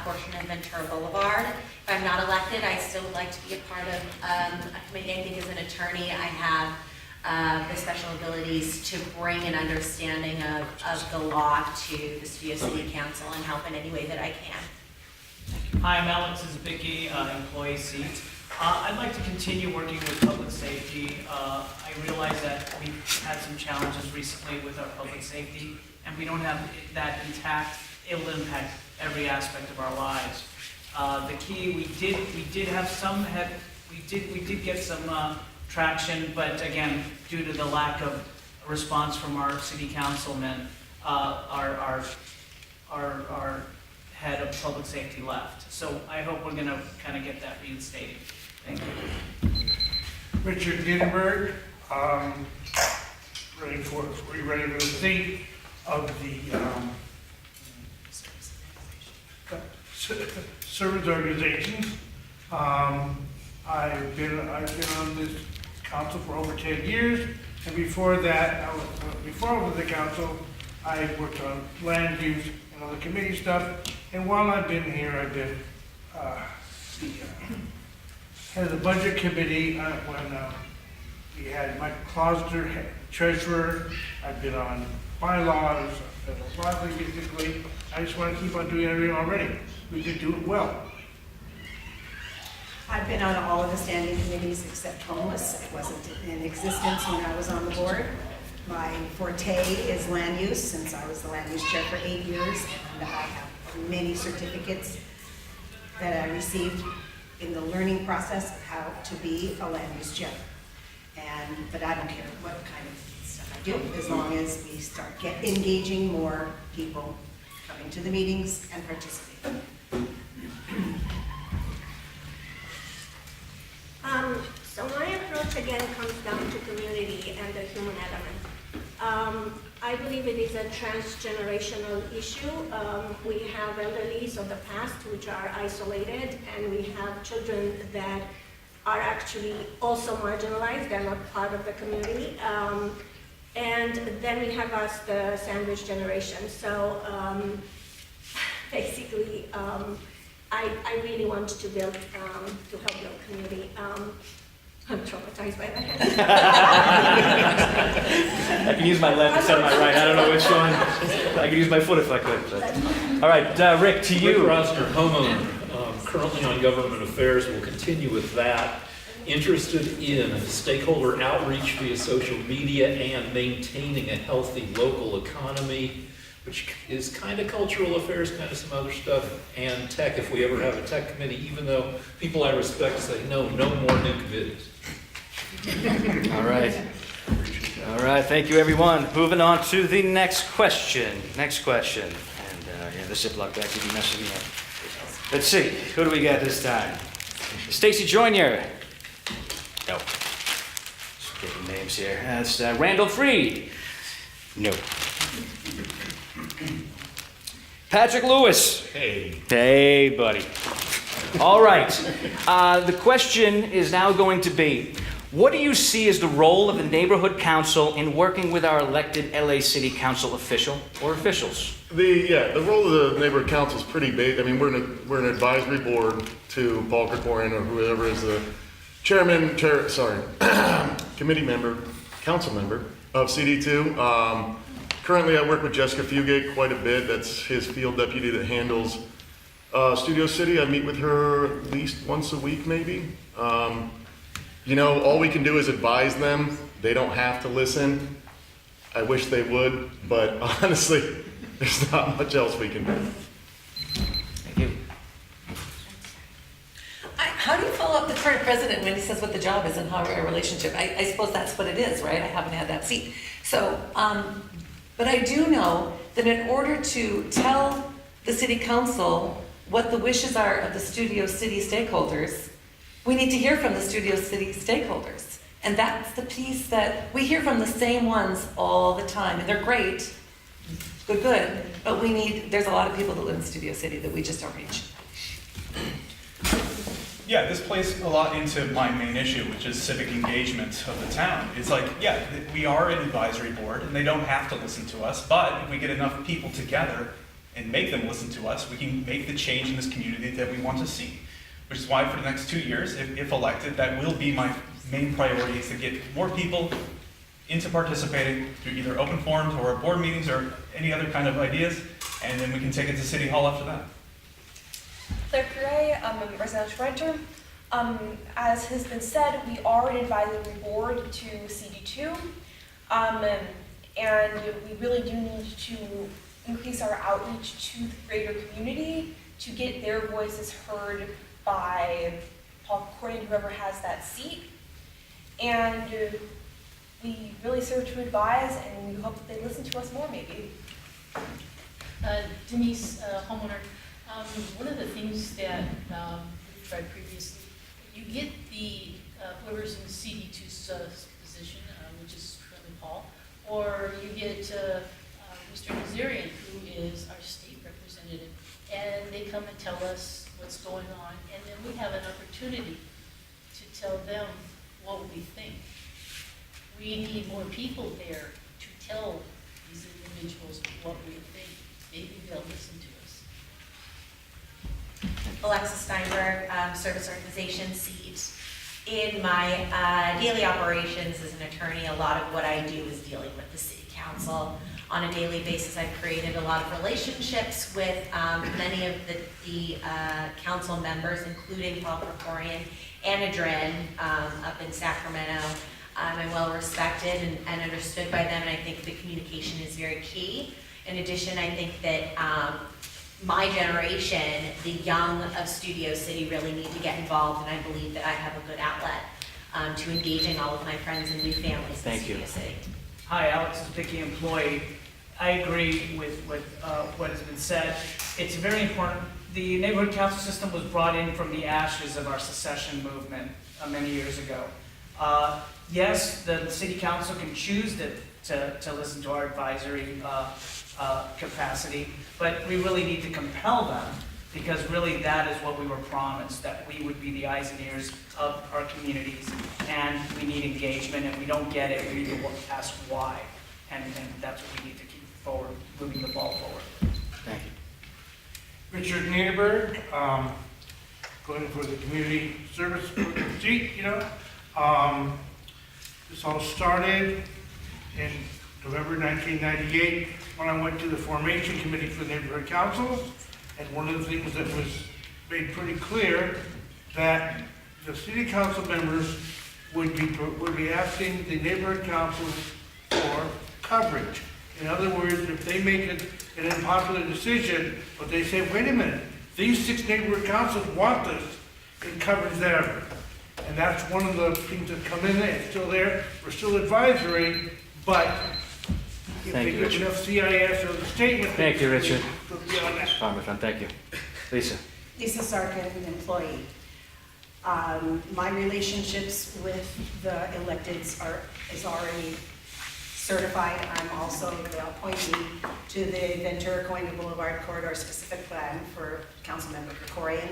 portion of Ventura Boulevard. If I'm not elected, I still would like to be a part of a committee. I think as an attorney, I have the special abilities to bring an understanding of the law to the Studio City Council and help in any way that I can. Hi, I'm Alex Zbicki, employee seat. I'd like to continue working with public safety. I realize that we've had some challenges recently with our public safety, and we don't have that intact. It will impact every aspect of our lives. The key, we did have some we did get some traction, but again, due to the lack of response from our city councilmen, our head of public safety left. So I hope we're gonna kind of get that reinstated. Thank you. Richard Gidenberg, ready for the seat of the service organizations. I've been on this council for over 10 years, and before that, before I was the council, I worked on land use and other committee stuff. And while I've been here, I've been head of the budget committee when we had Michael Closter, treasurer. I've been on bylaws, basically. I just want to keep on doing everything already. We could do it well. I've been on all of the standing committees except homeless. It wasn't in existence when I was on the board. My forte is land use, since I was the land use chair for 8 years, and I have many certificates that I received in the learning process of how to be a land use chair. But I don't care what kind of stuff I do, as long as we start engaging more people coming to the meetings and participating. So my approach again comes down to community and the human element. I believe it is a transgenerational issue. We have elderlies of the past which are isolated, and we have children that are actually also marginalized. They're not part of the community. And then we have us, the sandwich generation. So basically, I really want to build, to help build community. I'm traumatized by that. I can use my left instead of my right. I don't know which one. I could use my foot if I could. But. All right, Rick, to you. Rick Rosner, homeowner, currently on government affairs, will continue with that. Interested in stakeholder outreach via social media and maintaining a healthy local economy, which is kind of cultural affairs, kind of some other stuff, and tech, if we ever have a tech committee, even though people I respect say, no more new committees. All right. All right, thank you, everyone. Moving on to the next question. And yeah, the Ziploc bag keeps messing me up. Let's see, who do we got this time? Stacy Joyner. No. Just getting names here. That's Randall Freed. No. Patrick Lewis. Hey. Hey, buddy. All right. The question is now going to be, what do you see as the role of the neighborhood council in working with our elected LA City Council official or officials? The role of the neighborhood council is pretty big. I mean, we're an advisory board to Paul Krikorian or whoever is the committee member, council member of CD2. Currently, I work with Jessica Fugate quite a bit. That's his field deputy that handles Studio City. I meet with her at least once a week, maybe. All we can do is advise them. They don't have to listen. I wish they would, but honestly, there's not much else we can do. Thank you. How do you follow up the current president when he says what the job is and how our relationship? I suppose that's what it is, right? I haven't had that seat. So, but I do know that in order to tell the city council what the wishes are of the Studio City stakeholders, we need to hear from the Studio City stakeholders. And that's the piece that we hear from the same ones all the time. And they're great, good, but there's a lot of people that live in Studio City that we just don't reach. Yeah, this plays a lot into my main issue, which is civic engagement of the town. It's like, yeah, we are an advisory board and they don't have to listen to us, but if we get enough people together and make them listen to us, we can make the change in this community that we want to see. Which is why for the next 2 years, if elected, that will be my main priority, is to get more people into participating through either open forums or board meetings or any other kind of ideas, and then we can take it to City Hall after that. Claire Curie, I'm a residential renter. As has been said, we are an advisory board to CD2, and we really do need to increase our outreach to the greater community to get their voices heard by Paul Krikorian, whoever has that seat. And we really serve to advise, and we hope that they listen to us more, maybe. Denise, homeowner, one of the things that we've tried previously, you get the whoever's in CD2's position, which is currently Paul, or you get Mr. Nazarian, who is our state representative, and they come and tell us what's going on, and then we have an opportunity to tell them what we think. We need more people there to tell these individuals what we think. Maybe they'll listen to us. Alexa Steinberg, Service Organization seat. In my daily operations as an attorney, a lot of what I do is dealing with the city council. On a daily basis, I've created a lot of relationships with many of the council members, including Paul Krikorian and Adrin up in Sacramento. I'm well respected and understood by them, and I think the communication is very key. In addition, I think that my generation, the young of Studio City, really need to get involved, and I believe that I have a good outlet to engaging all of my friends and new families in Studio City. Hi, Alex is Vicky, employee. I agree with what has been said. It's very important. The neighborhood council system was brought in from the ashes of our secession movement many years ago. Yes, the city council can choose to listen to our advisory capacity, but we really need to compel them, because really that is what we were promised, that we would be the eyes and ears of our communities, and we need engagement. If we don't get it, we need to ask why, and that's what we need to keep forward, moving the ball forward. Thank you. Richard Niederberg, going for the community service seat, This all started in November 1998 when I went to the formation committee for the neighborhood councils. And one of the things that was made pretty clear that the city council members would be asking the neighborhood councils for coverage. In other words, if they make an unpopular decision, but they say, wait a minute, these 6 neighborhood councils want this, it covers them. And that's one of the things that come in there. It's still there. We're still advisory, but if they give enough CIS or the statement. Thank you, Richard. They'll be on that. Fine, my friend. Thank you. Lisa. Lisa Sarkin, an employee. My relationships with the electeds is already certified. I'm also the appointee to the Ventura Coina Boulevard Corridor Specific Plan for Councilmember Krikorian.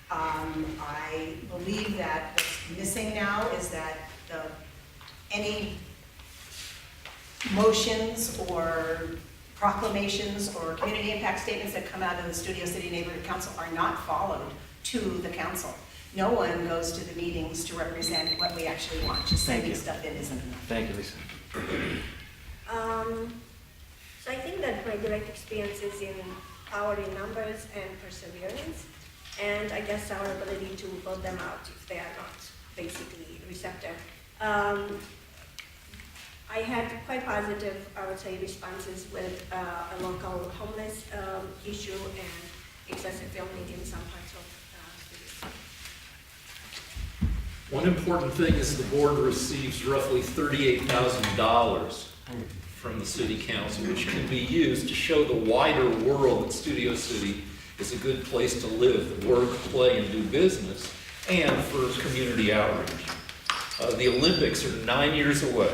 I believe that what's missing now is that any motions or proclamations or community impact statements that come out of the Studio City Neighborhood Council are not followed to the council. No one goes to the meetings to represent what we actually want. Just sending stuff in isn't enough. Thank you, Lisa. So I think that my direct experience is in power in numbers and perseverance, and I guess our ability to vote them out if they are not basically receptive. I had quite positive, I would say, responses with a local homeless issue and excessive filming in some parts of One important thing is the board receives roughly $38,000 from the city council, which can be used to show the wider world that Studio City is a good place to live, work, play, and do business, and for community outreach. The Olympics are 9 years away,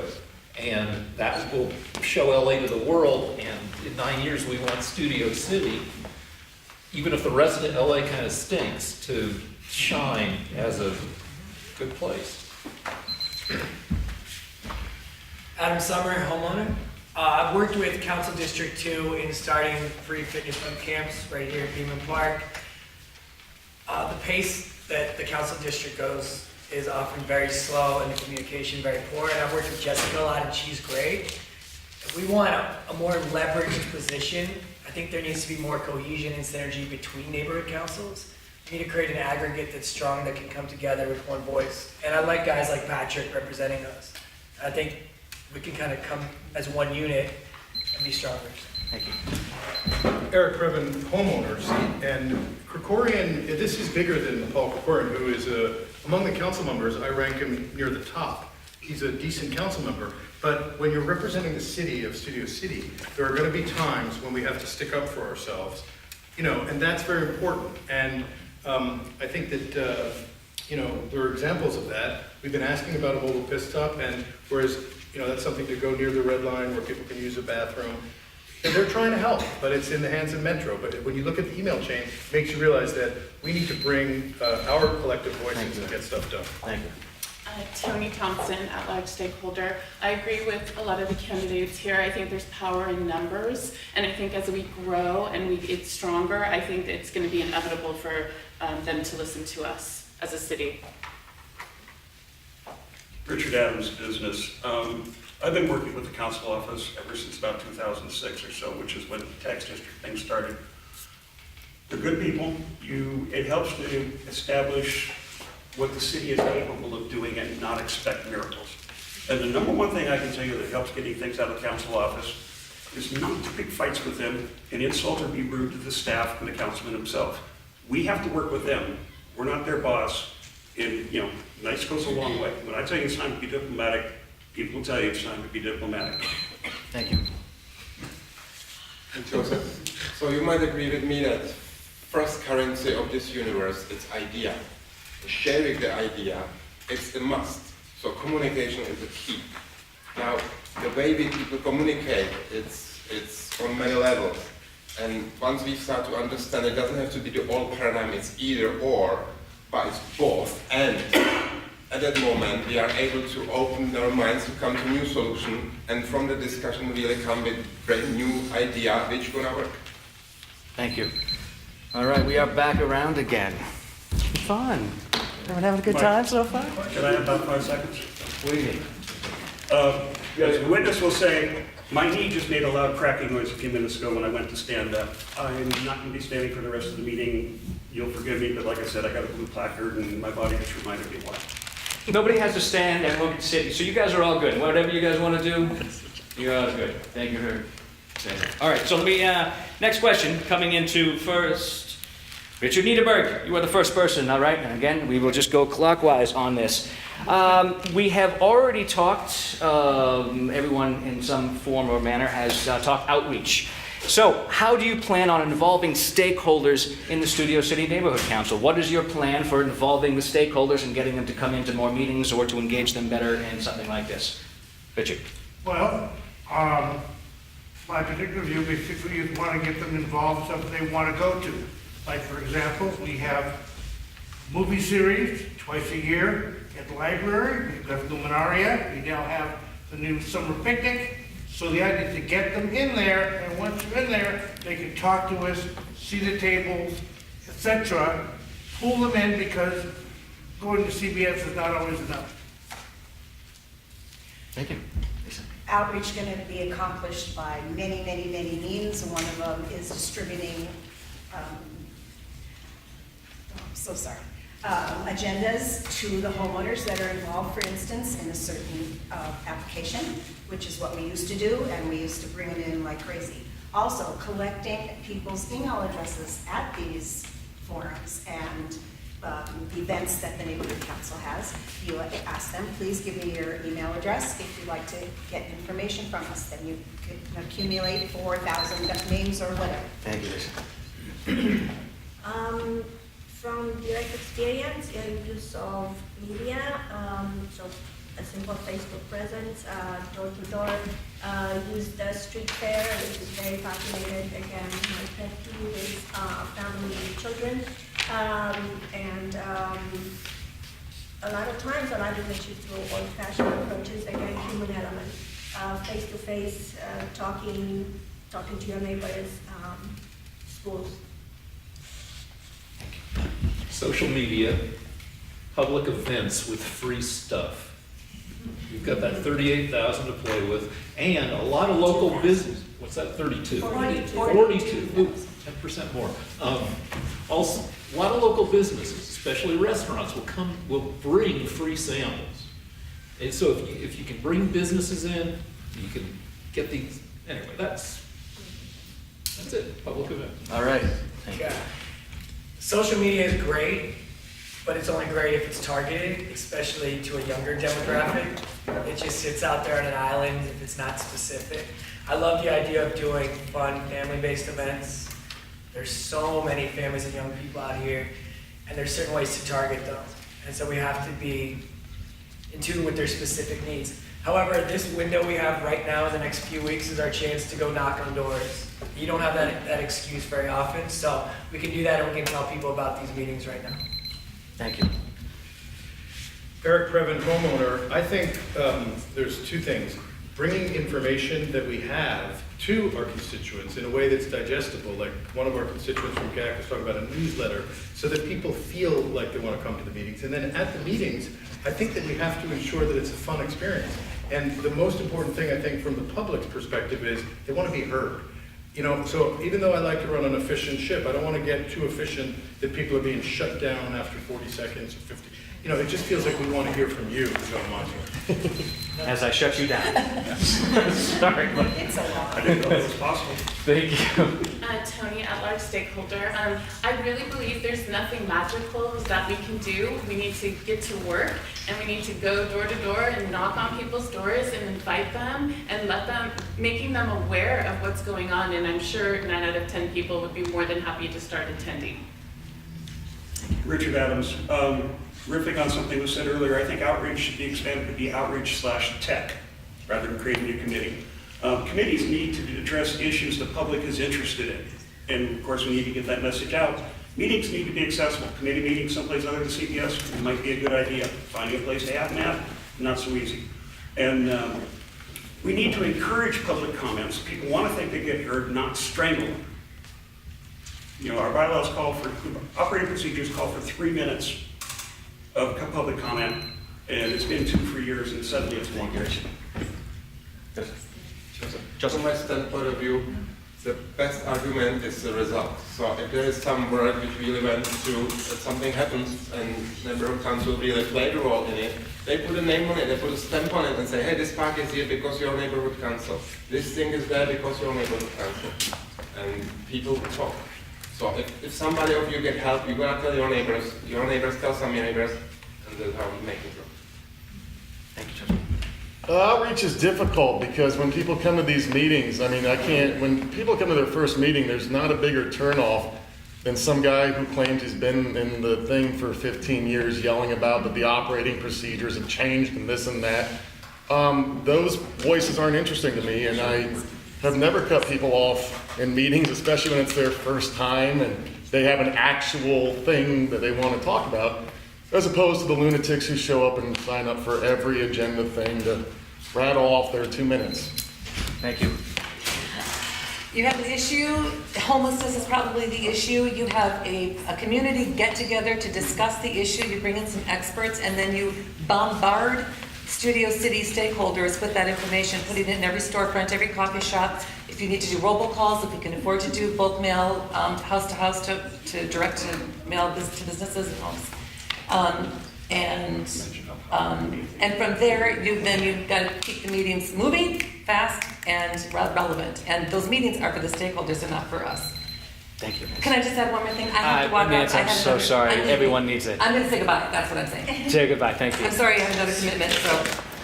and that will show LA to the world, and in 9 years we want Studio City, even if the rest of LA kind of stinks, to shine as a good place. Adam Summer, homeowner. I've worked with Council District 2 in starting free fitness boot camps right here at Beeman Park. The pace that the Council District goes is often very slow and the communication very poor, and I've worked with Jessica a lot and she's great. If we want a more leveraged position, I think there needs to be more cohesion and synergy between neighborhood councils. We need to create an aggregate that's strong that can come together with one voice. And I like guys like Patrick representing us. I think we can kind of come as one unit and be stronger. Thank you. Eric Previn, homeowners, and Krikorian, this is bigger than Paul Krikorian, who is among the council members, I rank him near the top. He's a decent council member, but when you're representing the city of Studio City, there are going to be times when we have to stick up for ourselves, and that's very important. And I think that, there are examples of that. We've been asking about a mobile pit stop, and whereas, that's something to go near the red line where people can use a bathroom. And they're trying to help, but it's in the hands of Metro. But when you look at the email chain, it makes you realize that we need to bring our collective voices and get stuff done. Thank you. Tony Thompson, at-large stakeholder. I agree with a lot of the candidates here. I think there's power in numbers, and I think as we grow and we get stronger, I think it's going to be inevitable for them to listen to us as a city. Richard Adams, business. I've been working with the council office ever since about 2006 or so, which is when the tax district thing started. They're good people. It helps to establish what the city is capable of doing and not expect miracles. And the number one thing I can tell you that helps getting things out of the council office is not to pick fights with them and insult or be rude to the staff and the councilman himself. We have to work with them. We're not their boss. And, nice goes a long way. When I tell you it's time to be diplomatic, people will tell you it's time to be diplomatic. Thank you. And Joseph, so you might agree with me that first currency of this universe is idea. Sharing the idea is a must. So communication is the key. Now, the way people communicate, it's on many levels. And once we start to understand, it doesn't have to be the old paradigm, it's either or, but it's both. And at that moment, we are able to open our minds to come to new solution, and from the discussion, we really come with great new idea which gonna work. Thank you. All right, we are back around again. Fun. Everyone having a good time so far? Can I have about 5 seconds? What do you need? The witness will say, my knee just made a loud cracking noise a few minutes ago when I went to stand up. I'm not going to be standing for the rest of the meeting. You'll forgive me, but like I said, I got a blue placard and my body just reminded me why. Nobody has to stand, everyone can sit. So you guys are all good. Whatever you guys want to do, you're all good. Thank you for saying that. All right, so let me, next question coming into first. Richard Niederberg, you are the first person, all right? And again, we will just go clockwise on this. We have already talked, everyone in some form or manner has talked outreach. So how do you plan on involving stakeholders in the Studio City Neighborhood Council? What is your plan for involving the stakeholders and getting them to come into more meetings or to engage them better in something like this? Richard. Well, My particular view, basically, you want to get them involved in something they want to go to. Like, for example, we have movie series twice a year at the library. We've got Luminaria. We now have the new summer picnic. So the idea is to get them in there, and once they're in there, they can talk to us, see the tables, etc. Pull them in, because going to CBS is not always enough. Thank you. Outreach going to be accomplished by many, many, many means. One of them is distributing, agendas to the homeowners that are involved, for instance, in a certain application, which is what we used to do, and we used to bring it in like crazy. Also, collecting people's email addresses at these forums and events that the neighborhood council has. You ask them, please give me your email address if you'd like to get information from us. Then you could accumulate 4,000 names or whatever. Thank you, Lisa. From direct experience in use of media, so a simple Facebook presence, door to door, use the street fair, which is very populated. Again, my pet peeve is family and children. And a lot of times, I like to get you through old-fashioned approaches, again, human element, face-to-face, talking to your neighbors, schools. Social media, public events with free stuff. You've got that 38,000 to play with, and a lot of local business. What's that, 32? 42. Ooh, 10% more. Also, a lot of local businesses, especially restaurants, will bring free samples. And so if you can bring businesses in, you can get these. Anyway, that's it. Public event. All right. Thank you. Social media is great, but it's only great if it's targeted, especially to a younger demographic. It just sits out there on an island if it's not specific. I love the idea of doing fun, family-based events. There's so many families and young people out here, and there's certain ways to target them. And so we have to be in tune with their specific needs. However, this window we have right now in the next few weeks is our chance to go knock on doors. You don't have that excuse very often, so we can do that and we can tell people about these meetings right now. Thank you. Eric Previn, homeowner, I think there's two things. Bringing information that we have to our constituents in a way that's digestible, like one of our constituents from CAC was talking about a newsletter, so that people feel like they want to come to the meetings. And then at the meetings, I think that we have to ensure that it's a fun experience. And the most important thing, I think, from the public's perspective is they want to be heard. You know, so even though I like to run an efficient ship, I don't want to get too efficient that people are being shut down after 40 seconds or 50. You know, it just feels like we want to hear from you so much. As I shut you down. Sorry. It's a lot. I didn't know that was possible. Thank you. Tony, at-large stakeholder. I really believe there's nothing magical that we can do. We need to get to work, and we need to go door to door and knock on people's doors and invite them and making them aware of what's going on. And I'm sure 9 out of 10 people would be more than happy to start attending. Richard Adams. Riffing on something was said earlier, I think outreach should be expanded to be outreach/tech rather than creating a new committee. Committees need to address issues the public is interested in. And of course, we need to get that message out. Meetings need to be accessible. Committee meetings someplace other than CPS might be a good idea. Finding a place to have them at, not so easy. And we need to encourage public comments. People want to think they get heard, not strangle them. You know, our bylaws call for, operating procedures call for 3 minutes of public comment, and it's been 2 for years, and suddenly it's 1 year. Just from my standpoint of view, the best argument is the result. So if there is some work which really went through, that something happens, and neighborhood council really played a role in it, they put a name on it, they put a stamp on it and say, hey, this park is here because you're neighborhood council. This thing is there because you're neighborhood council. And people talk. So if somebody of you get help, you're gonna tell your neighbors tell some neighbors, and that's how we make it go. Thank you, Judge. Outreach is difficult because when people come to these meetings, I mean, when people come to their first meeting, there's not a bigger turnoff than some guy who claims he's been in the thing for 15 years yelling about that the operating procedures have changed and this and that. those voices aren't interesting to me, and I have never cut people off in meetings, especially when it's their first time and they have an actual thing that they want to talk about, as opposed to the lunatics who show up and sign up for every agenda thing to rattle off their 2 minutes. Thank you. You have an issue, homelessness is probably the issue. You have a community get-together to discuss the issue. You bring in some experts, and then you bombard Studio City stakeholders with that information, putting it in every storefront, every coffee shop. If you need to do robocalls, if we can afford to do bulk mail, house to house to direct to mail to businesses and homes. And from there, you've got to keep the meetings moving, fast, and relevant. And those meetings are for the stakeholders and not for us. Thank you. Can I just add one more thing? I have to walk out. Nancy, I'm so sorry. Everyone needs it. I'm going to say goodbye. That's what I'm saying. Say goodbye. Thank you. I'm sorry I have another commitment, so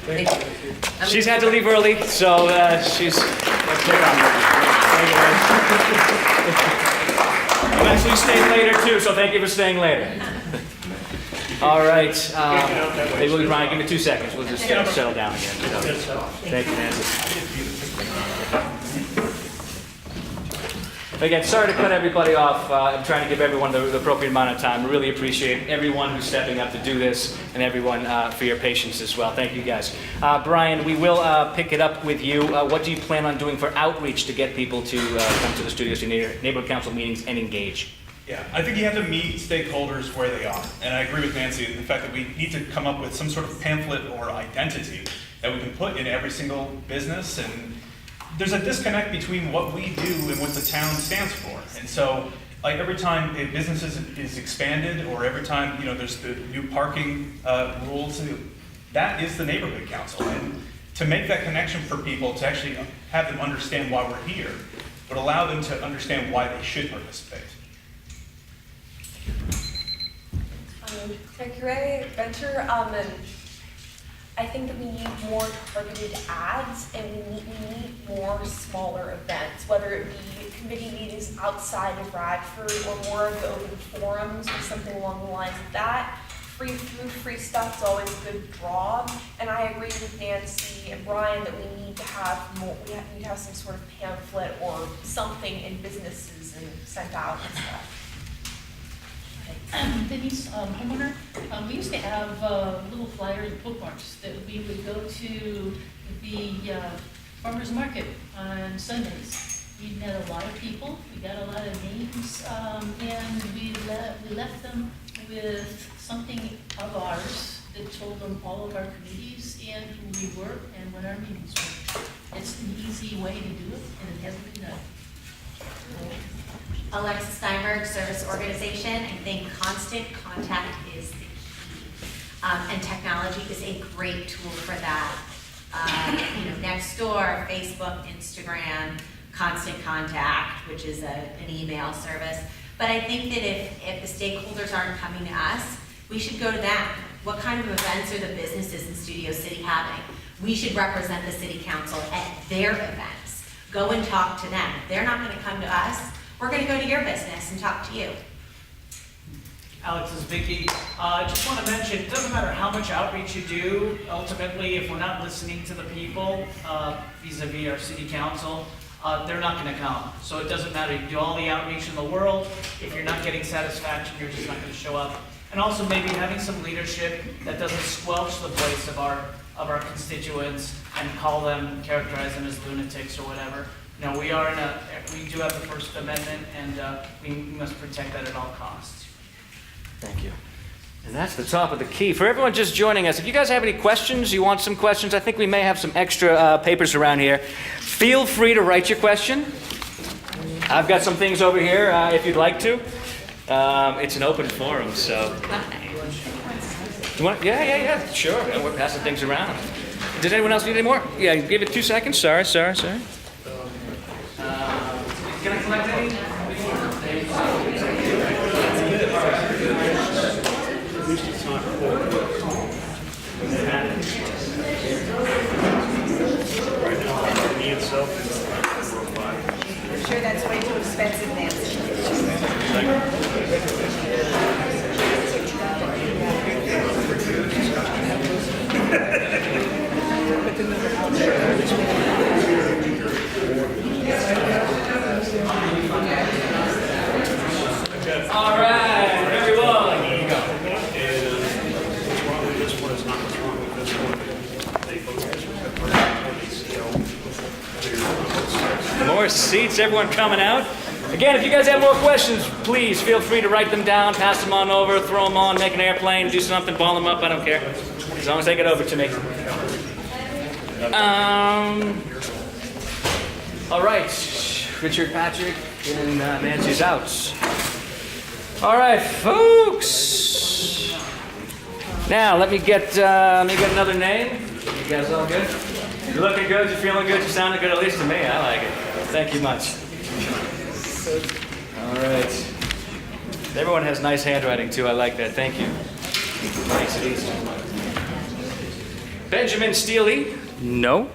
thank you. She's had to leave early, so she's. Let's take on. I'm actually staying later too, so thank you for staying later. All right. Maybe we'll Brian, give me 2 seconds. We'll just get settled down again. So, thank you, Nancy. Again, sorry to cut everybody off. I'm trying to give everyone the appropriate amount of time. Really appreciate everyone who's stepping up to do this and everyone for your patience as well. Thank you, guys. Brian, we will pick it up with you. What do you plan on doing for outreach to get people to come to the Studio City Neighborhood Council meetings and engage? Yeah, I think you have to meet stakeholders where they are. And I agree with Nancy in the fact that we need to come up with some sort of pamphlet or identity that we can put in every single business. And there's a disconnect between what we do and what the town stands for. And so, like every time a business is expanded, or every time there's the new parking rules, that is the neighborhood council. And to make that connection for people, to actually have them understand why we're here, would allow them to understand why they should participate. Claire Curie, Venture, and I think that we need more targeted ads, and we need more smaller events, whether it be committee meetings outside of Radford or more of the open forums or something along the lines of that. Free food, free stuff is always a good draw, and I agree with Nancy and Brian that we need to have more. We need to have some sort of pamphlet or something in businesses and sent out and stuff. Denise, homeowner, we used to have little flyers and bookmarks that we would go to the farmer's market on Sundays. We met a lot of people, we got a lot of names, and we left them with something of ours that told them all of our committees and who we were and when our meetings were. It's an easy way to do it, and it hasn't been done. Alexis Steinberg, Service Organization. I think constant contact is the key. And technology is a great tool for that. Nextdoor, Facebook, Instagram, Constant Contact, which is an email service. But I think that if the stakeholders aren't coming to us, we should go to them. What kind of events are the businesses in Studio City having? We should represent the city council at their events. Go and talk to them. If they're not going to come to us, we're going to go to your business and talk to you. Alex, this is Vicki. I just want to mention, it doesn't matter how much outreach you do, ultimately, if we're not listening to the people vis-a-vis our city council, they're not going to come. So it doesn't matter, you can do all the outreach in the world. If you're not getting satisfaction, you're just not going to show up. And also maybe having some leadership that doesn't squelch the voice of our constituents and characterize them as lunatics or whatever. We do have the First Amendment, and we must protect that at all costs. Thank you. And that's the top of the key. For everyone just joining us, if you guys have any questions, you want some questions, I think we may have some extra papers around here. Feel free to write your question. I've got some things over here if you'd like to. It's an open forum, so. You want? Yeah, sure. We're passing things around. Did anyone else need any more? Yeah, give it 2 seconds. Sorry. Can I collect any? At least it's not cold. Right now, me itself is I'm sure that's way too expensive, Nancy. All right, everyone. Here you go. What's wrong with this one is not what's wrong with this one. They focus More seats, everyone coming out. Again, if you guys have more questions, please feel free to write them down, pass them on over, throw them on, make an airplane, do something, ball them up, I don't care. As long as they get over to me. All right, Richard, Patrick, and Nancy's out. All right, folks. Now, let me get another name. You guys all good? You're looking good, you're feeling good, you're sounding good, at least to me. I like it. Thank you much. All right. Everyone has nice handwriting, too. I like that. Thank you. Makes it easy. Benjamin Steely? No.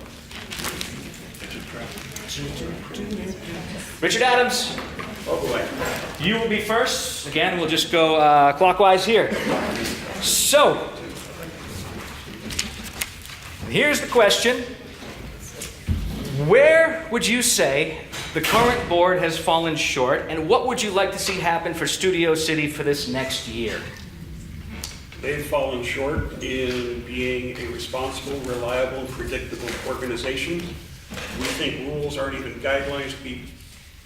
Richard Adams? Oh, boy. You will be first. Again, we'll just go clockwise here. So, here's the question. Where would you say the current board has fallen short, and what would you like to see happen for Studio City for this next year? They've fallen short in being a responsible, reliable, predictable organization. We think rules aren't even guidelines to be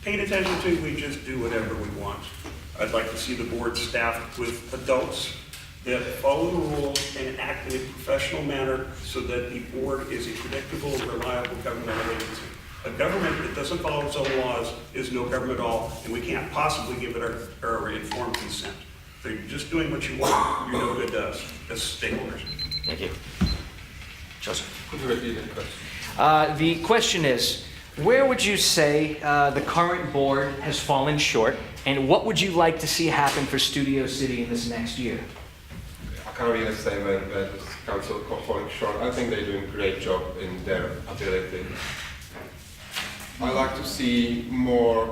paid attention to. We just do whatever we want. I'd like to see the board staffed with adults that follow the rules and act in a professional manner so that the board is a predictable, reliable governmental agency. A government that doesn't follow its own laws is no government at all, and we can't possibly give it our informed consent. So you're just doing what you want, you're no good to us as stakeholders. Thank you. Joseph? Could you repeat the question? The question is, where would you say the current board has fallen short, and what would you like to see happen for Studio City in this next year? I can't really say that the council is falling short. I think they're doing a great job in their ability. I like to see more,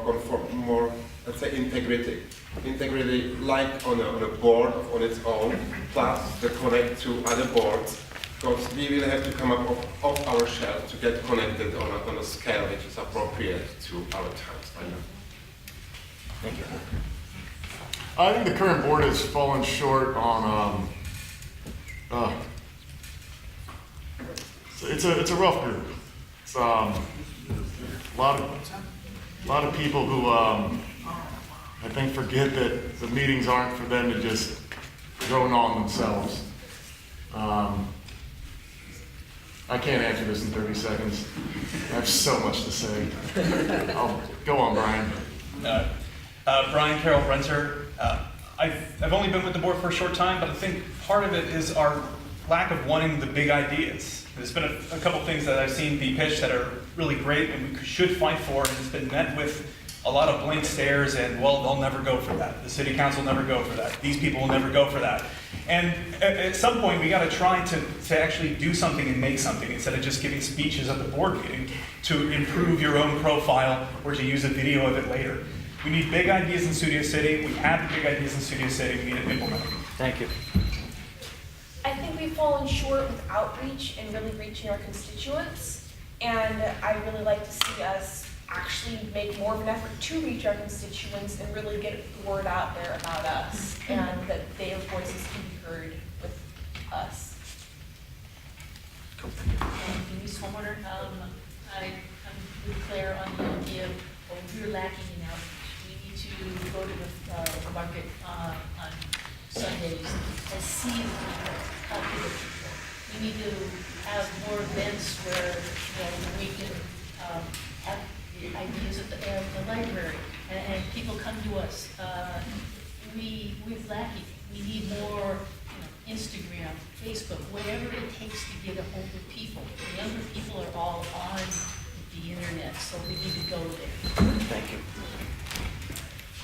let's say, integrity. Integrity like on a board on its own, plus the connect to other boards, because we will have to come up off our shell to get connected on a scale which is appropriate to our times right now. Thank you. I think the current board has fallen short on, it's a rough group. It's a lot of people who I think forget that the meetings aren't for them to just drone on themselves. I can't answer this in 30 seconds. I have so much to say. Go on, Brian. Brian Carroll Brenzer. I've only been with the board for a short time, but I think part of it is our lack of wanting the big ideas. There's been a couple things that I've seen be pitched that are really great and we should fight for, and it's been met with a lot of blank stares and, well, they'll never go for that. The city council will never go for that. These people will never go for that. And at some point, we got to try to actually do something and make something instead of just giving speeches at the board meeting to improve your own profile or to use a video of it later. We need big ideas in Studio City. We have the big ideas in Studio City. We need to implement them. Thank you. I think we've fallen short with outreach and really reaching our constituents. And I really like to see us actually make more of an effort to reach our constituents and really get the word out there about us and that their voices can be heard with us. Denise Homeowner, I'm with Claire on the idea of we're lacking in outreach. We need to go to the market on Sundays and see the people, talk to the people. We need to have more events where we can have ideas at the library and people come to us. We're lacking. We need more Instagram, Facebook, whatever it takes to get a hold of people. The younger people are all on the internet, so we need to go there. Thank you.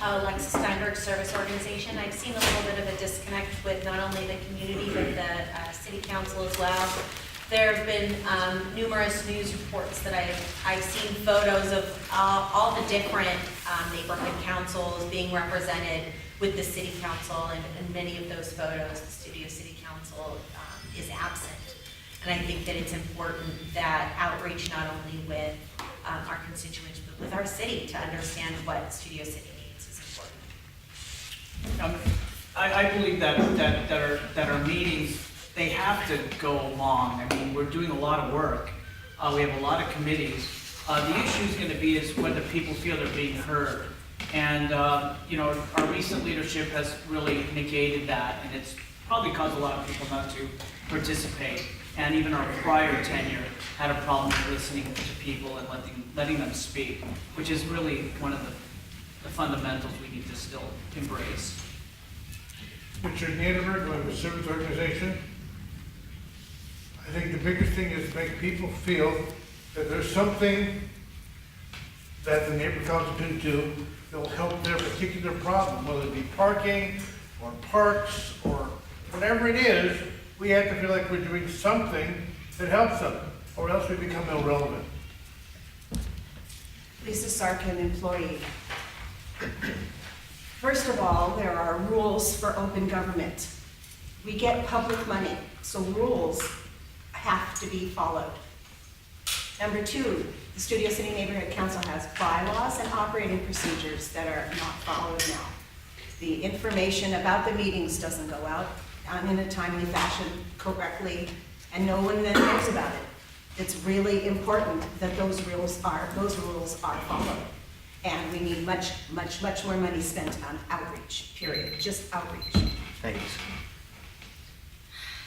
Alexis Steinberg Service Organization. I've seen a little bit of a disconnect with not only the community, but the city council as well. There have been numerous news reports that I've seen photos of all the different neighborhood councils being represented with the city council, and in many of those photos, the Studio City Council is absent. And I think that it's important that outreach not only with our constituents, but with our city to understand what Studio City needs is important. I believe that our meetings, they have to go long. I mean, we're doing a lot of work. We have a lot of committees. The issue is going to be is whether people feel they're being heard. And, you know, our recent leadership has really negated that, and it's probably caused a lot of people not to participate. And even our prior tenure had a problem with listening to people and letting them speak, which is really one of the fundamentals we need to still embrace. Richard Niedenberg, going to Civics Organization. I think the biggest thing is make people feel that there's something that the neighborhood council can do that will help their particular problem, whether it be parking or parks or whatever it is. We have to feel like we're doing something that helps them, or else we become irrelevant. Lisa Sarkin, employee. First of all, there are rules for open government. We get public money, so rules have to be followed. Number two, the Studio City Neighborhood Council has bylaws and operating procedures that are not followed now. The information about the meetings doesn't go out in a timely fashion correctly, and no one then knows about it. It's really important that those rules are followed. And we need much more money spent on outreach, period, just outreach. Thank you.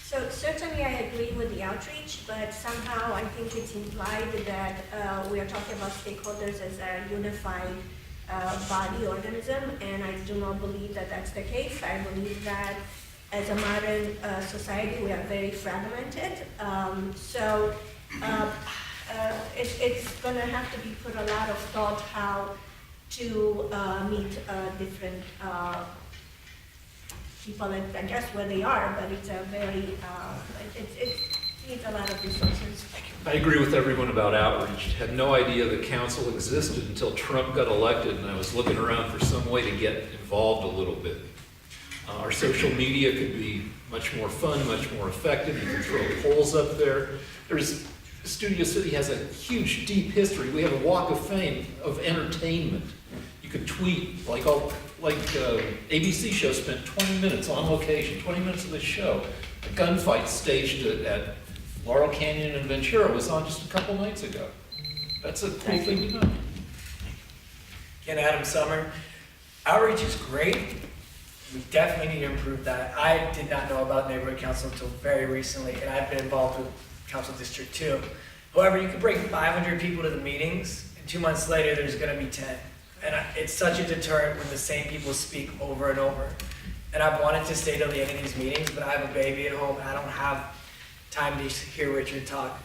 So certainly I agree with the outreach, but somehow I think it's implied that we are talking about stakeholders as a unified body organism, and I do not believe that that's the case. I believe that as a modern society, we are very fragmented. It's going to have to be put a lot of thought how to meet different people, and I guess where they are, but it's a very, it needs a lot of resources. I agree with everyone about outreach. Had no idea the council existed until Trump got elected, and I was looking around for some way to get involved a little bit. Our social media could be much more fun, much more effective. You can throw polls up there. Studio City has a huge, deep history. We have a walk of fame of entertainment. You could tweet, like ABC show spent 20 minutes on location, 20 minutes of the show. A gunfight staged at Laurel Canyon and Ventura was on just a couple nights ago. That's a cool thing to know. Again, Adam Summer. Outreach is great. We definitely need to improve that. I did not know about neighborhood council until very recently, and I've been involved with Council District 2. However, you can bring 500 people to the meetings, and 2 months later, there's going to be 10. And it's such a deterrent when the same people speak over and over. And I've wanted to stay till the end of these meetings, but I have a baby at home, and I don't have time to hear Richard talk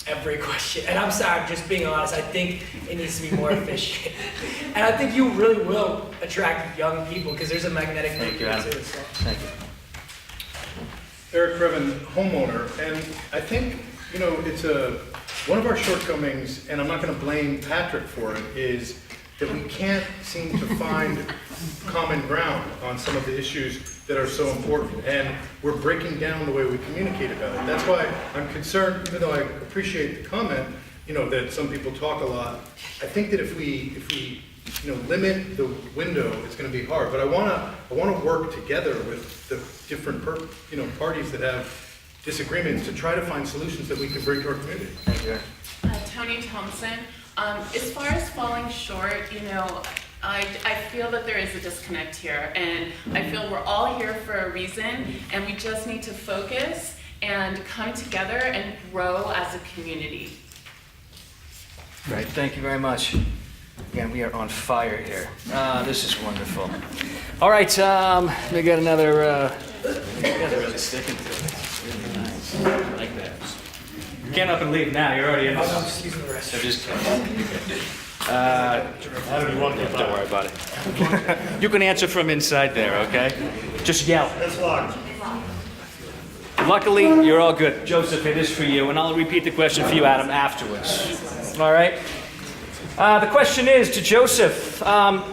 every question. And I'm sorry, I'm just being honest, I think it needs to be more efficient. And I think you really will attract young people, because there's a magnetic Thank you, nature Adam. to it. So. Thank you. Eric Creven, homeowner, and I think, you know, it's one of our shortcomings, and I'm not going to blame Patrick for it, is that we can't seem to find common ground on some of the issues that are so important, and we're breaking down the way we communicate about it. That's why I'm concerned, even though I appreciate the comment, you know, that some people talk a lot. I think that if we you know, limit the window, it's going to be hard. But I want to work together with the different parties that have disagreements to try to find solutions that we can bring to our community. Thank you. Tony Thompson. As far as falling short, you know, I feel that there is a disconnect here, and I feel we're all here for a reason, and we just need to focus and come together and grow as a community. Great, thank you very much. Again, we are on fire here. This is wonderful. All right, let me get another. You guys are really sticking to it. It's really nice. I like that. Get up and leave now. You're already in. I'm just using the restroom. So just. Don't worry about it. You can answer from inside there, okay? Just yell. That's locked. Luckily, you're all good. Joseph, it is for you, and I'll repeat the question for you, Adam, afterwards. All right? The question is to Joseph, are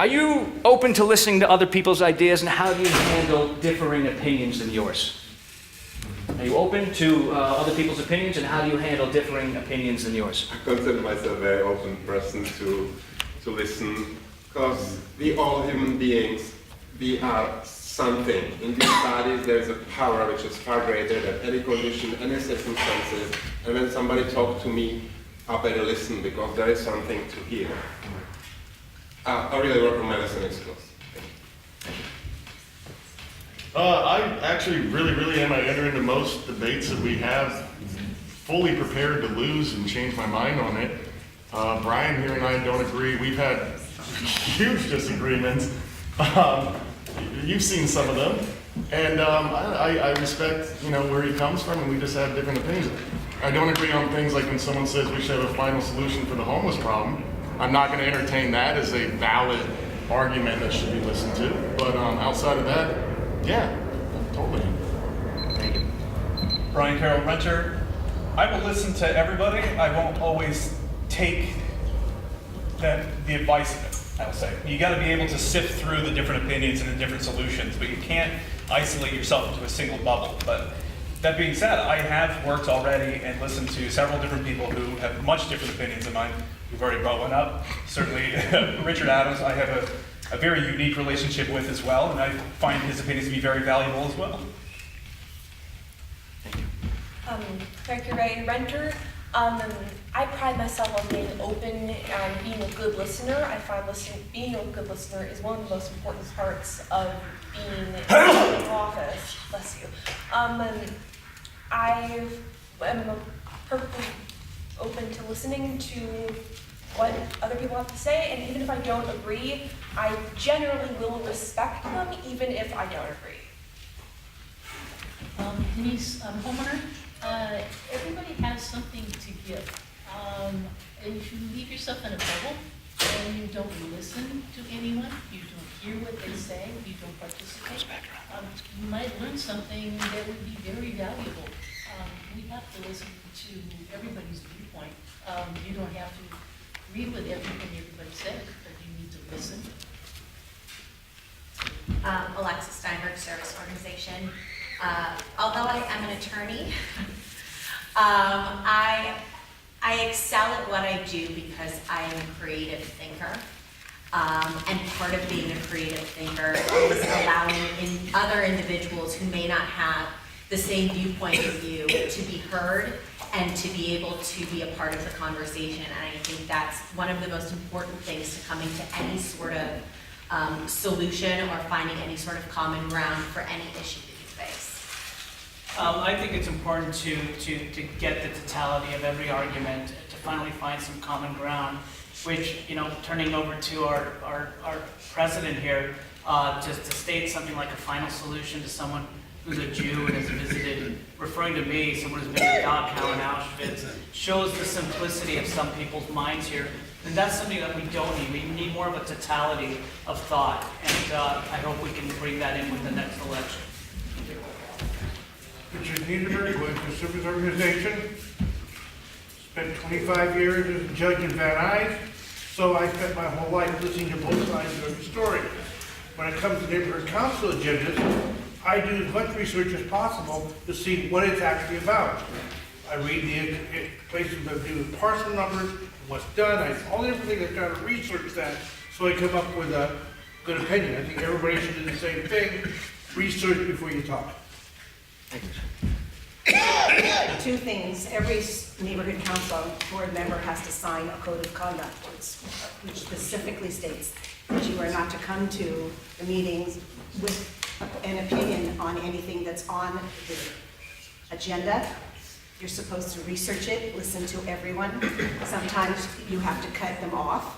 you open to listening to other people's ideas, and how do you handle differing opinions than yours? Are you open to other people's opinions, and how do you handle differing opinions than yours? I consider myself a very open person to listen, because we all human beings we are something. In these bodies, there's a power which is far greater than any condition, any circumstances. And when somebody talks to me, I better listen because there is something to hear. I really work on my listening skills. I actually really am. I enter into most debates that we have fully prepared to lose and change my mind on it. Brian here and I don't agree. We've had huge disagreements. You've seen some of them. And I respect, where he comes from, and we just have different opinions. I don't agree on things like when someone says we should have a final solution for the homeless problem. I'm not going to entertain that as a valid argument that should be listened to. But outside of that, yeah, totally. Thank you. Brian Carroll, renter. I will listen to everybody. I won't always take the advice of it, I will say. You got to be able to sift through the different opinions and the different solutions, but you can't isolate yourself into a single bubble. But that being said, I have worked already and listened to several different people who have much different opinions than mine. We've already brought one up. Certainly, Richard Adams, I have a very unique relationship with as well, and I find his opinions to be very valuable as well. Claire Curie, renter. I pride myself on being open and being a good listener. I find being a good listener is one of the most important parts of being in office. Bless you. I am perfectly open to listening to what other people have to say, and even if I don't agree, I generally will respect them, even if I don't agree. Denise, homeowner, everybody has something to give. And if you leave yourself in a bubble and you don't listen to anyone, you don't hear what they say, you don't participate, you might learn something that would be very valuable. We have to listen to everybody's viewpoint. You don't have to agree with everything everybody says, but you need to listen. Alexis Steinberg, Service Organization. Although I am an attorney, I excel at what I do because I am a creative thinker. And part of being a creative thinker is allowing other individuals who may not have the same viewpoint as you to be heard and to be able to be a part of the conversation. And I think that's one of the most important things to coming to any sort of solution or finding any sort of common ground for any issue that you face. I think it's important to get the totality of every argument, to finally find some common ground, which, turning over to our president here, just to state something like a final solution to someone who's a Jew and has visited, referring to me, someone who's been to Dachau and Auschwitz, shows the simplicity of some people's minds here. And that's something that we don't need. We need more of a totality of thought. And I hope we can bring that in with the next election. Richard Niederberg with the Service Organization. Spent 25 years as a judge in Van Nuys, so I spent my whole life listening to both sides of every story. When it comes to neighborhood council agendas, I do as much research as possible to see what it's actually about. I read the places that do the parcel numbers, what's done, all the different things. I try to research that so I come up with a good opinion. I think everybody should do the same thing. Research before you talk. Two things. Every neighborhood council board member has to sign a code of conduct, which specifically states that you are not to come to the meetings with an opinion on anything that's on the agenda. You're supposed to research it, listen to everyone. Sometimes you have to cut them off.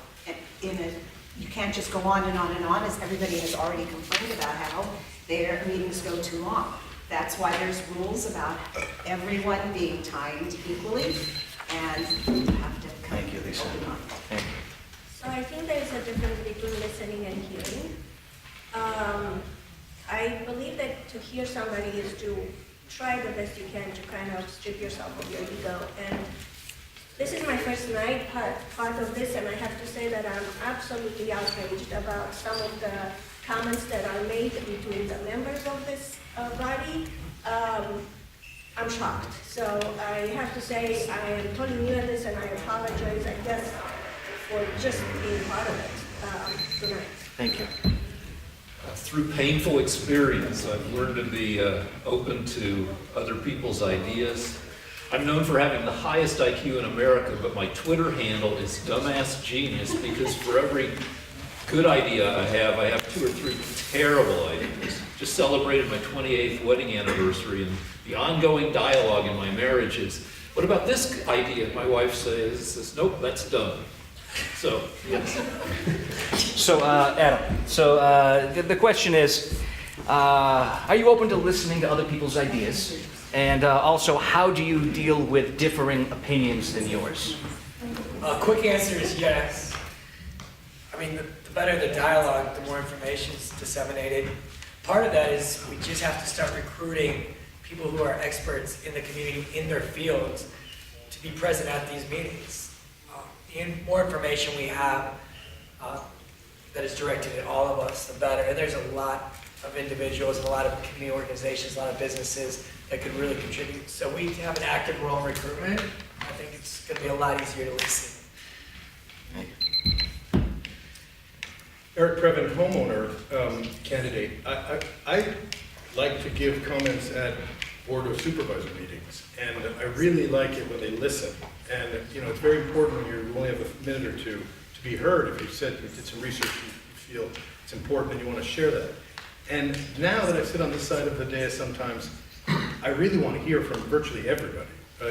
You can't just go on and on and on, as everybody has already complained about how their meetings go too long. That's why there's rules about everyone being timed equally, and you have to cut open on. So I think there's a difference between listening and hearing. I believe that to hear somebody is to try the best you can to kind of strip yourself of your ego. And this is my first night part of this, and I have to say that I'm absolutely outraged about some of the comments that are made between the members of this body. I'm shocked. So I have to say I am totally new at this, and I apologize, I guess, for just being part of it tonight. Thank you. through painful experience, I've learned to be open to other people's ideas. I'm known for having the highest IQ in America, but my Twitter handle is dumbass genius because for every good idea I have 2 or 3 terrible ideas. Just celebrated my 28th wedding anniversary, and the ongoing dialogue in my marriage is, what about this idea? My wife says, nope, that's dumb. So, yes. So, Adam, the question is, are you open to listening to other people's ideas? And also, how do you deal with differing opinions than yours? Quick answer is yes. I mean, the better the dialogue, the more information is disseminated. Part of that is we just have to start recruiting people who are experts in the community, in their fields, to be present at these meetings. The more information we have that is directed at all of us, the better. And there's a lot of individuals and a lot of community organizations, a lot of businesses that could really contribute. So we have an active role in recruitment. I think it's going to be a lot easier to listen. Eric Previn, homeowner candidate. I like to give comments at Board of Supervisor meetings, and I really like it when they listen. And it's very important when you only have a minute or two to be heard. If you said you did some research, you feel it's important and you want to share that. And now that I sit on this side of the dais, sometimes I really want to hear from virtually everybody,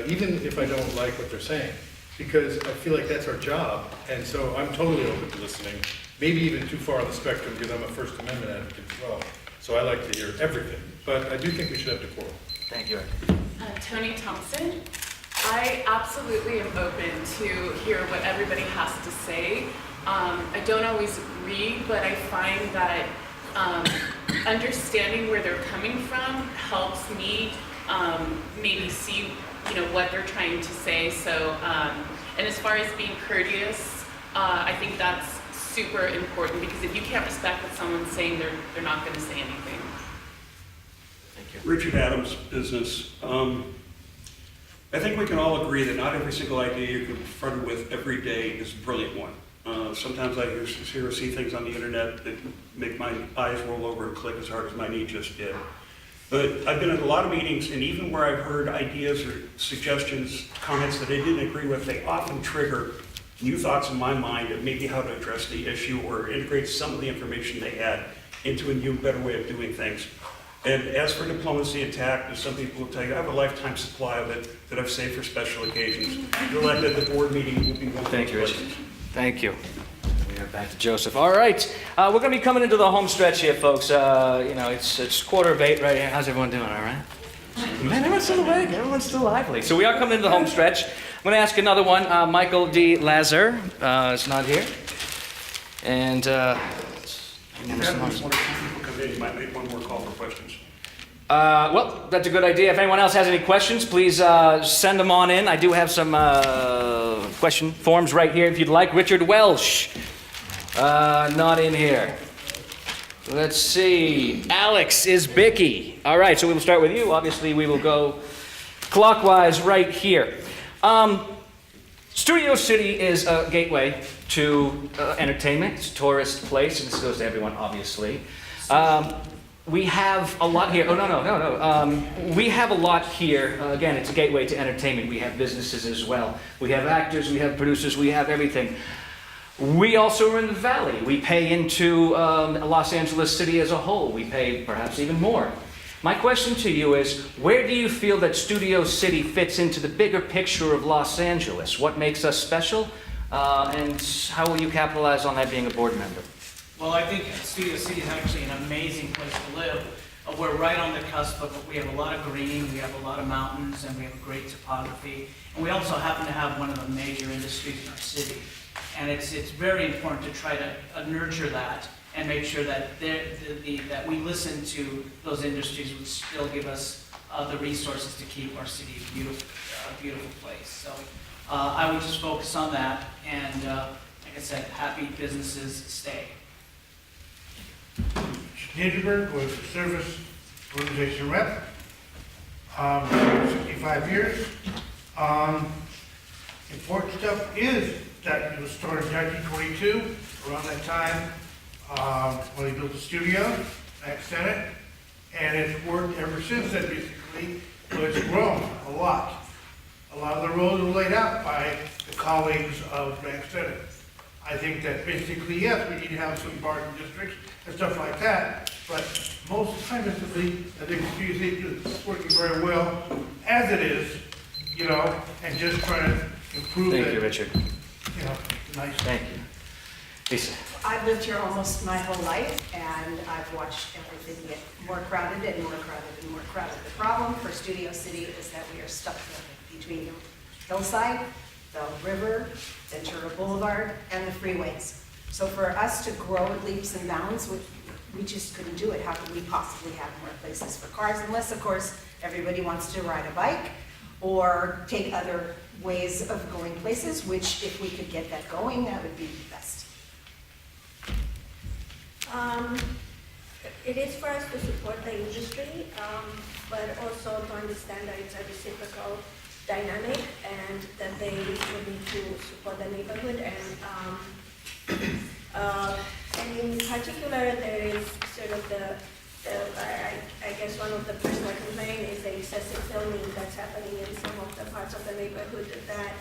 even if I don't like what they're saying, because I feel like that's our job. And so I'm totally open to listening, maybe even too far on the spectrum because I'm a First Amendment advocate as well. So I like to hear everything, but I do think we should have decorum. Thank you, Eric. Tony Thompson. I absolutely am open to hear what everybody has to say. I don't always agree, but I find that understanding where they're coming from helps me maybe see, what they're trying to say. So, and as far as being courteous, I think that's super important because if you can't respect what someone's saying, they're not going to say anything. Thank you. Richard Adams, business. I think we can all agree that not every single idea you're confronted with every day is a brilliant one. Sometimes I hear or see things on the internet that make my eyes roll over and click as hard as my knee just did. But I've been at a lot of meetings, and even where I've heard ideas or suggestions, comments that I didn't agree with, they often trigger new thoughts in my mind of maybe how to address the issue or integrate some of the information they had into a new, better way of doing things. And as for diplomacy and tact, as some people will tell you, I have a lifetime supply of it that I've saved for special occasions. You're elected at the board meeting will be one of Thank you, those Richard. places. Thank you. We are back to Joseph. All right, we're going to be coming into the home stretch here, folks. It's 7:15 right here. How's everyone doing? All right? Man, everyone's still awake. Everyone's still lively. So we are coming into the home stretch. I'm going to ask another one. Michael D. Lazar is not here. And You might make one more call for questions. well, that's a good idea. If anyone else has any questions, please send them on in. I do have some question forms right here if you'd like. Richard Welsh, not in here. Let's see. Alex Isbicki. All right, so we will start with you. Obviously, we will go clockwise right here. Studio City is a gateway to entertainment. It's a tourist place, and this goes to everyone, obviously. We have a lot here. Oh, no. We have a lot here. Again, it's a gateway to entertainment. We have businesses as well. We have actors, we have producers, we have everything. We also are in the Valley. We pay into Los Angeles City as a whole. We pay perhaps even more. My question to you is, where do you feel that Studio City fits into the bigger picture of Los Angeles? What makes us special? And how will you capitalize on that being a board member? Well, I think Studio City is actually an amazing place to live. We're right on the cusp of, we have a lot of green, we have a lot of mountains, and we have a great topography. And we also happen to have one of the major industries in our city. And it's very important to try to nurture that and make sure that that we listen to those industries which still give us the resources to keep our city a beautiful place. So I would just focus on that, and like I said, happy businesses stay. Niederberg was a service organization rep, 65 years. Important stuff is that it was started in 1922, around that time, when he built the studio. Max Senate, and it's worked ever since then, basically, so it's grown a lot. A lot of the roads were laid out by the colleagues of Max Senate. I think that basically, yes, we need to have some parking districts and stuff like that, but most of the time, Mr. Lee, I think CUC is working very well as it is, you know, and just trying to improve it. Thank you, Richard. You know, nice. Thank you. Lisa. I've lived here almost my whole life, and I've watched everything get more crowded and more crowded and more crowded. The problem for Studio City is that we are stuck between the hillside, the river, Ventura Boulevard, and the freeways. So for us to grow at leaps and bounds, we just couldn't do it. How could we possibly have more places for cars? Unless, of course, everybody wants to ride a bike or take other ways of going places, which if we could get that going, that would be the best. It is for us to support the industry, but also to understand that it's a reciprocal dynamic and that they will need to support the neighborhood. And in particular, there is sort of I guess one of the personal complaints is the excessive filming that's happening in some of the parts of the neighborhood that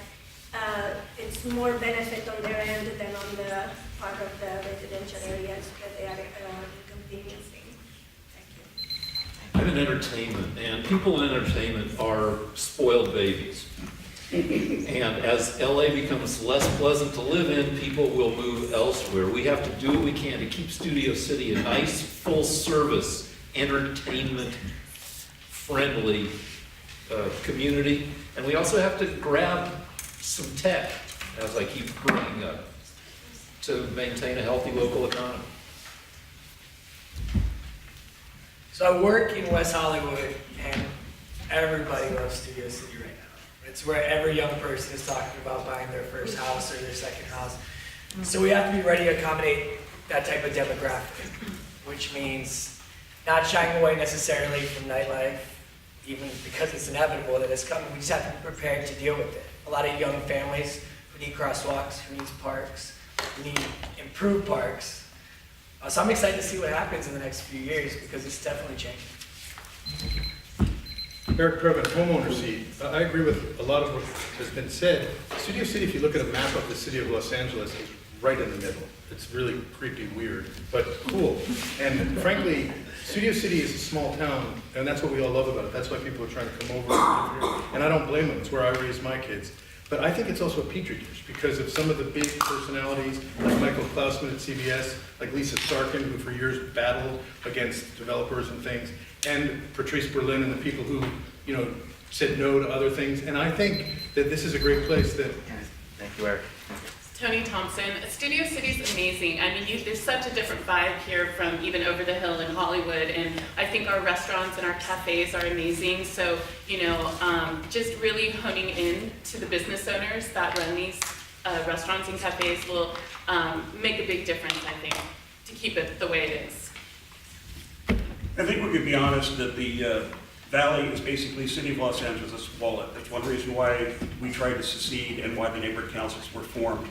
it's more benefit on their end than on the part of the residential areas that they are inconveniencing. Thank you. I'm in entertainment, and people in entertainment are spoiled babies. And as LA becomes less pleasant to live in, people will move elsewhere. We have to do what we can to keep Studio City a nice, full-service, entertainment-friendly community. And we also have to grab some tech, as I keep bringing up, to maintain a healthy local economy. So I work in West Hollywood, and everybody loves Studio City right now. It's where every young person is talking about buying their first house or their second house. So we have to be ready to accommodate that type of demographic, which means not shying away necessarily from nightlife, even because it's inevitable that it's coming. We just have to be prepared to deal with it. A lot of young families who need crosswalks, who need parks, who need improved parks. So I'm excited to see what happens in the next few years because it's definitely changing. Eric Previn, homeowner seat. I agree with a lot of what has been said. Studio City, if you look at a map of the city of Los Angeles, is right in the middle. It's really creepy weird, but cool. And frankly, Studio City is a small town, and that's what we all love about it. That's why people are trying to come over and live here. And I don't blame them. It's where I raised my kids. But I think it's also a petri dish because of some of the big personalities, like Michael Klausman at CBS, like Lisa Sarkin, who for years battled against developers and things, and Patrice Berlin and the people who, you know, said no to other things. And I think that this is a great place that... Thank you, Eric. Tony Thompson. Studio City's amazing. I mean, there's such a different vibe here from even over the hill in Hollywood, and I think our restaurants and our cafes are amazing. So, you know, just really honing in to the business owners that run these restaurants and cafes will make a big difference, I think, to keep it the way it is. I think we could be honest that the Valley is basically City of Los Angeles' wallet. That's one reason why we tried to secede and why the neighborhood councils were formed.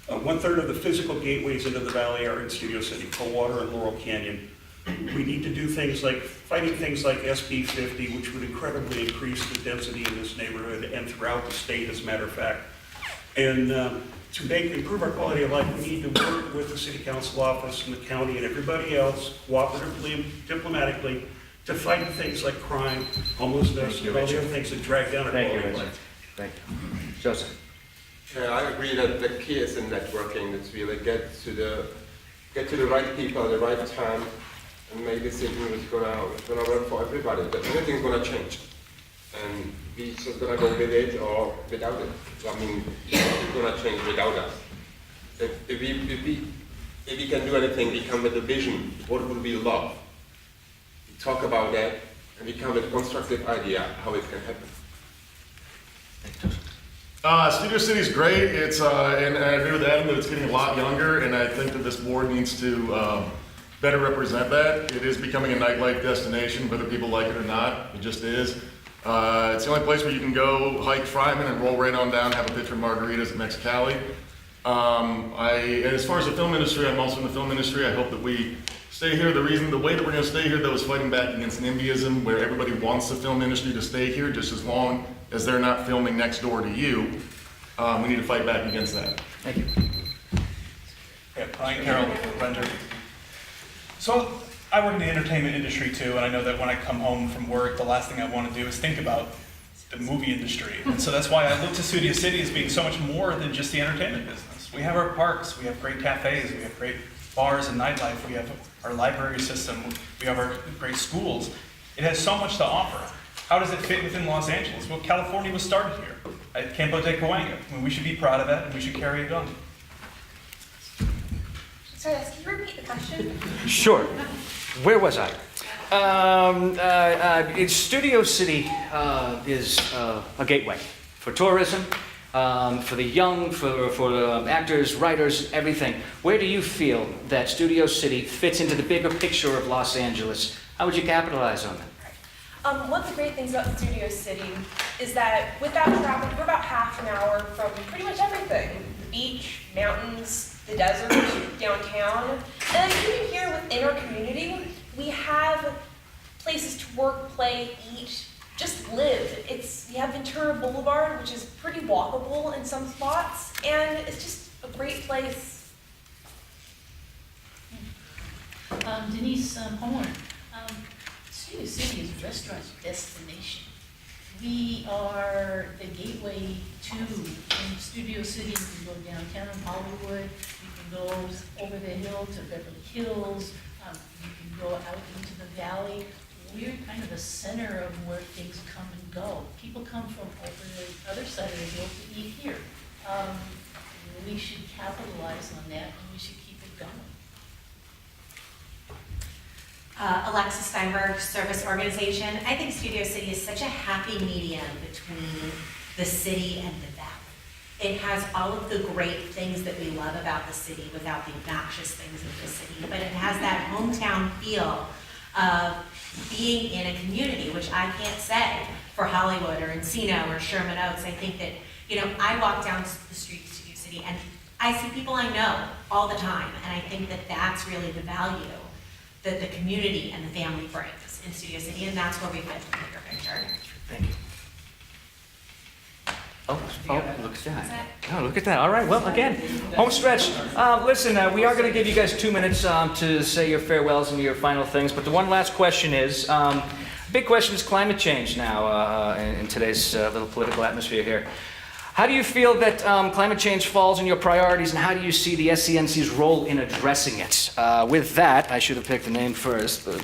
1/3 of the physical gateways into the Valley are in Studio City, Coldwater and Laurel Canyon. We need to do things like, fighting things like SB 50, which would incredibly increase the density in this neighborhood and throughout the state, as a matter of fact. And to improve our quality of life, we need to work with the City Council office and the county and everybody else, cooperatively and diplomatically, to fight things like crime, homelessness, and all the other things that drag down our quality of life. Thank you. Joseph. I agree that the key is in networking. It's really get to the right people at the right time and make decisions that's gonna work for everybody. That everything's gonna change, and we just gonna go with it or without it. I mean, it's gonna change without us. If we can do anything, we come with a vision. What would we love? We talk about that, and we come with a constructive idea how it can happen. Studio City is great. It's and I agree with Adam that it's getting a lot younger, and I think that this board needs to better represent that. It is becoming a nightlife destination, whether people like it or not. It just is. It's the only place where you can go hike Fryman and roll right on down, have a pitcher of margaritas at Mexicali. And as far as the film industry, I'm also in the film industry. I hope that we stay here. The way that we're gonna stay here though is fighting back against NIMBYism, where everybody wants the film industry to stay here just as long as they're not filming next door to you. We need to fight back against that. Thank you. Yeah, Brian Carroll, renter. So I work in the entertainment industry too, and I know that when I come home from work, the last thing I want to do is think about the movie industry. And so that's why I look to Studio City as being so much more than just the entertainment business. We have our parks, we have great cafes, we have great bars and nightlife, we have our library system, we have our great schools. It has so much to offer. How does it fit within Los Angeles? Well, California was started here, at Campo de Cahuenga. We should be proud of that, and we should carry it on. Sorry, can you repeat the question? Sure. Where was I? Studio City is a gateway for tourism, for the young, for actors, writers, everything. Where do you feel that Studio City fits into the bigger picture of Los Angeles? How would you capitalize on that? One of the great things about Studio City is that without traffic, we're about half an hour from pretty much everything. The beach, mountains, the desert, downtown. And even here within our community, we have places to work, play, eat, just live. We have Ventura Boulevard, which is pretty walkable in some spots, and it's just a great place. Denise Horn. Studio City is a restaurant destination. We are the gateway to, in Studio City, you can go downtown Hollywood, you can go over the hill to Beverly Hills, you can go out into the valley. We're kind of the center of where things come and go. People come from over the other side of the hill to eat here. We should capitalize on that, and we should keep it going. Alexis Steinberg, Service Organization. I think Studio City is such a happy medium between the city and the valley. It has all of the great things that we love about the city without the obnoxious things of the city, but it has that hometown feel of being in a community, which I can't say for Hollywood or Encino or Sherman Oaks. I think that, I walk down the street to Studio City and I see people I know all the time, and I think that that's really the value that the community and the family brings in Studio City, and that's where we fit the bigger picture. Thank you. Oh, look at that. Oh, look at that. All right, well, again, home stretch. Listen, we are going to give you guys 2 minutes to say your farewells and your final things, but the one last question is, big question is climate change now in today's little political atmosphere here. How do you feel that climate change falls in your priorities, and how do you see the SCNC's role in addressing it? With that, I should have picked the name first, but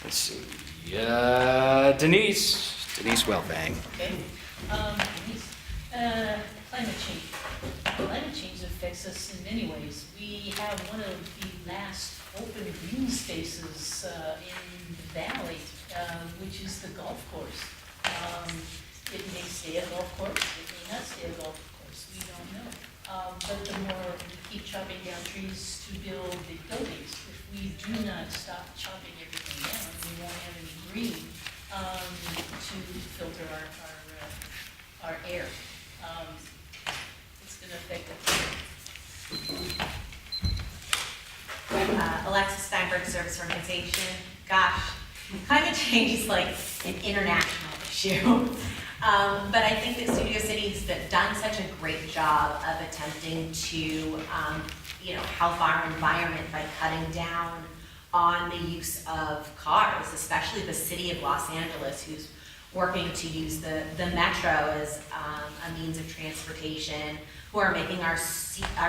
let's see. Denise Wellbang. Okay. Denise, climate change. Climate change affects us in many ways. We have one of the last open green spaces in the valley, which is the golf course. It may stay a golf course, it may not stay a golf course, we don't know. But the more we keep chopping down trees to build big buildings, if we do not stop chopping everything down, we won't have any green to filter our air. It's going to affect us. Alexis Steinberg, Service Organization. Gosh, climate change is like an international issue. But I think that Studio City's done such a great job of attempting to, help our environment by cutting down on the use of cars, especially the city of Los Angeles, who's working to use the metro as a means of transportation, who are making our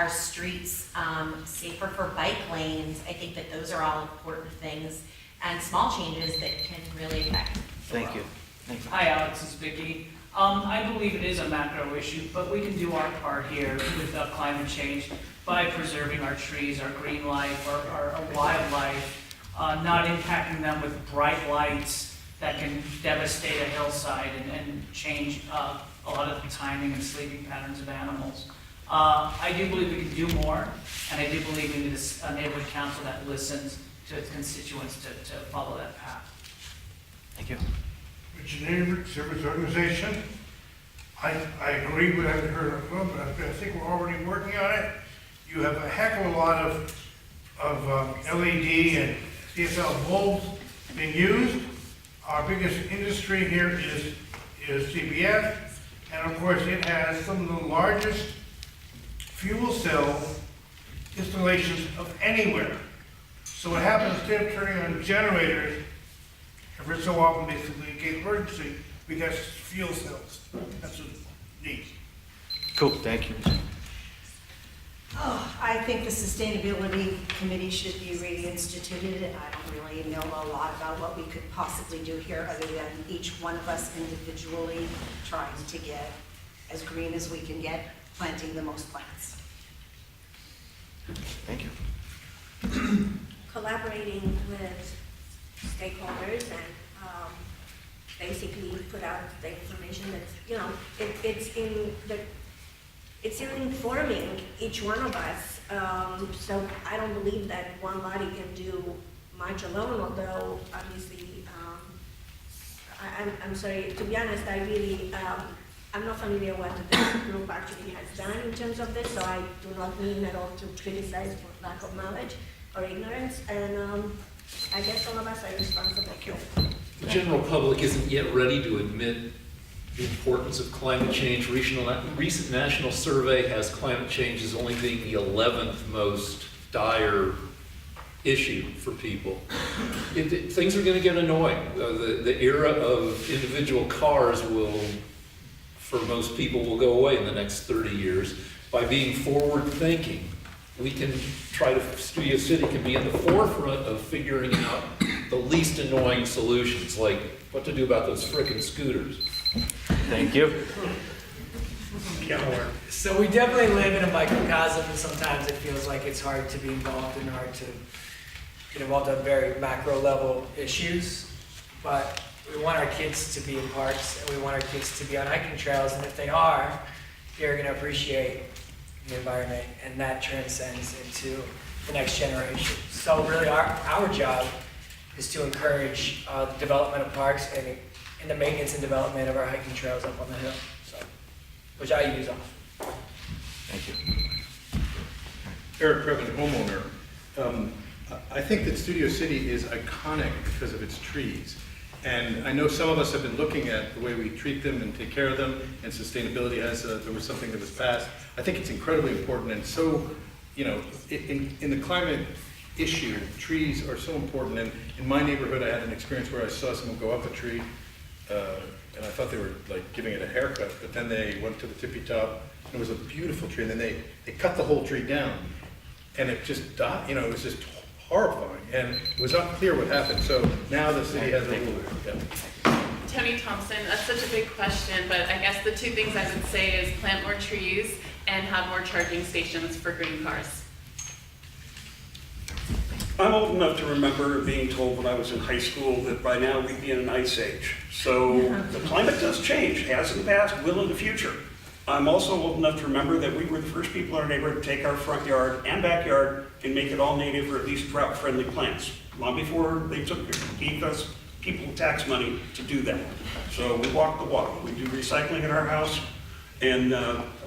streets safer for bike lanes. I think that those are all important things and small changes that can really affect the Thank world. you. Thank you. Hi, Alex, it's Vicky. I believe it is a macro issue, but we can do our part here with climate change by preserving our trees, our green life, our wildlife, not impacting them with bright lights that can devastate a hillside and change a lot of the timing and sleeping patterns of animals. I do believe we can do more, and I do believe we need a neighborhood council that listens to its constituents to follow that path. Thank you. Richard Neighborhood Service Organization. I agree with what I've heard of, but I think we're already working on it. you have a heck of a lot of LED and CFL bulbs being used. Our biggest industry here is CBF, and of course it has some of the largest fuel cell installations of anywhere. So what happens, instead of turning on generators, every so often basically in case of emergency, we got fuel cells. That's what it needs. Cool, thank you. Oh, I think the Sustainability Committee should be reinstituted. I don't really know a lot about what we could possibly do here other than each one of us individually trying to get as green as we can get, planting the most plants. Thank you. Collaborating with stakeholders and basically put out the information that, you know, it's informing each one of us. So I don't believe that one body can do much alone, although obviously, I'm sorry, to be honest, I really, I'm not familiar what this group actually has done in terms of this, so I do not mean at all to criticize for lack of knowledge or ignorance, and I guess all of us are responsible for it. The general public isn't yet ready to admit the importance of climate change. Recent national survey has climate change as only being the 11th most dire issue for people. Things are going to get annoying. The era of individual cars will, for most people, will go away in the next 30 years. By being forward-thinking, we can try to, Studio City can be in the forefront of figuring out the least annoying solutions, like what to do about those frickin' scooters. Thank you. So we definitely live in a microcosm, and sometimes it feels like it's hard to be involved and hard to get involved on very macro level issues. But we want our kids to be in parks, and we want our kids to be on hiking trails, and if they are, they're going to appreciate the environment, and that transcends into the next generation. So really our job is to encourage the development of parks and the maintenance and development of our hiking trails up on the hill, so, which I use often. Thank you. Eric Previn, homeowner. I think that Studio City is iconic because of its trees. And I know some of us have been looking at the way we treat them and take care of them, and sustainability there was something that was passed. I think it's incredibly important, and so, you know, in the climate issue, trees are so important. And in my neighborhood, I had an experience where I saw someone go up a tree, and I thought they were like giving it a haircut, but then they went to the tippy top, and it was a beautiful tree, and then they cut the whole tree down, and it just died, you know, it was just horrifying, and it was unclear what happened. So now the city has a rule. Yeah. Tony Thompson, that's such a big question, but I guess the two things I would say is plant more trees and have more charging stations for green cars. I'm old enough to remember being told when I was in high school that by now we'd be in an ice age. So the climate does change, has in the past, will in the future. I'm also old enough to remember that we were the first people in our neighborhood to take our front yard and backyard and make it all native or at least drought-friendly plants. Long before they gave us people tax money to do that. So we walk the walk. We do recycling at our house, and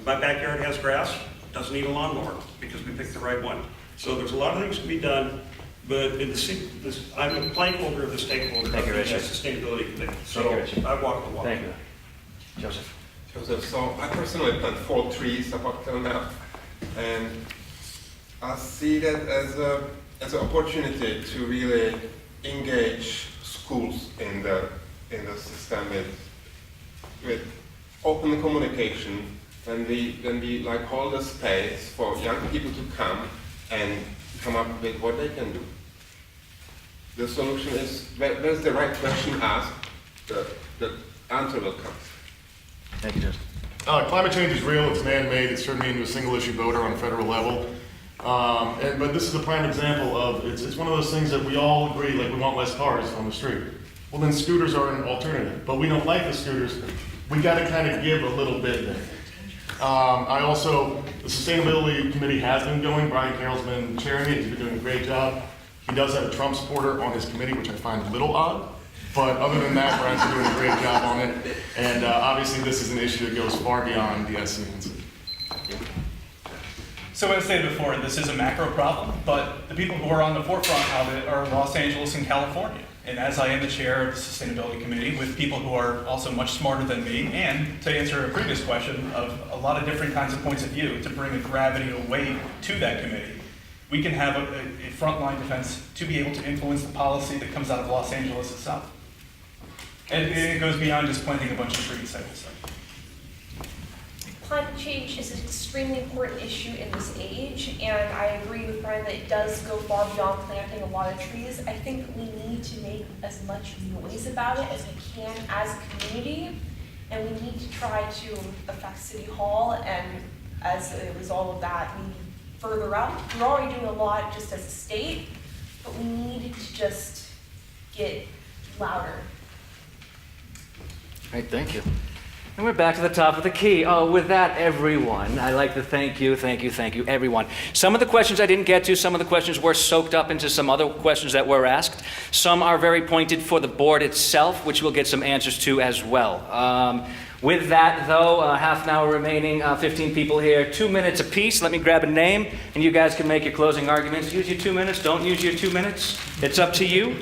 my backyard has grass, doesn't need a lawnmower because we picked the right one. So there's a lot of things to be done, but in I'm a plank holder of the stakeholder Thank you, of the Richard. Sustainability Committee. So Thank you, Richard. I walk the walk. Thank you. Joseph. So I personally plant 4 trees up till now, and I see that as an opportunity to really engage schools in the system with open communication, when we like hold a space for young people to come and come up with what they can do. The solution is, where's the right question asked, the answer will come. Thank you, Joseph. Climate change is real, it's man-made, it's turned me into a single-issue voter on a federal level. But this is a prime example of, it's one of those things that we all agree, like we want less cars on the street. Well, then scooters are an alternative, but we don't like the scooters. We gotta kind of give a little bit there. The Sustainability Committee has been going. Brian Carroll's been chairing it, he's been doing a great job. He does have a Trump supporter on his committee, which I find a little odd. But other than that, Brian's been doing a great job on it. And obviously this is an issue that goes far beyond the SCNC. So as stated before, this is a macro problem, but the people who are on the forefront of it are Los Angeles and California. And as I am the chair of the Sustainability Committee with people who are also much smarter than me, and to answer a previous question of a lot of different kinds of points of view to bring a gravity or weight to that committee, we can have a frontline defense to be able to influence the policy that comes out of Los Angeles itself. And it goes beyond just planting a bunch of trees, I will say. Climate change is an extremely important issue in this age, and I agree with Brian that it does go far beyond planting a lot of trees. I think we need to make as much noise about it as we can as a community, and we need to try to affect City Hall, and as a result of that, maybe further out. We're already doing a lot just as a state, but we need to just get louder. All right, thank you. And we're back to the top of the key. Oh, with that, everyone, I'd like to thank you, everyone. Some of the questions I didn't get to, some of the questions were soaked up into some other questions that were asked. Some are very pointed for the board itself, which we'll get some answers to as well. With that, though, half an hour remaining, 15 people here, 2 minutes apiece. Let me grab a name, and you guys can make your closing arguments. Use your 2 minutes, don't use your 2 minutes. It's up to you.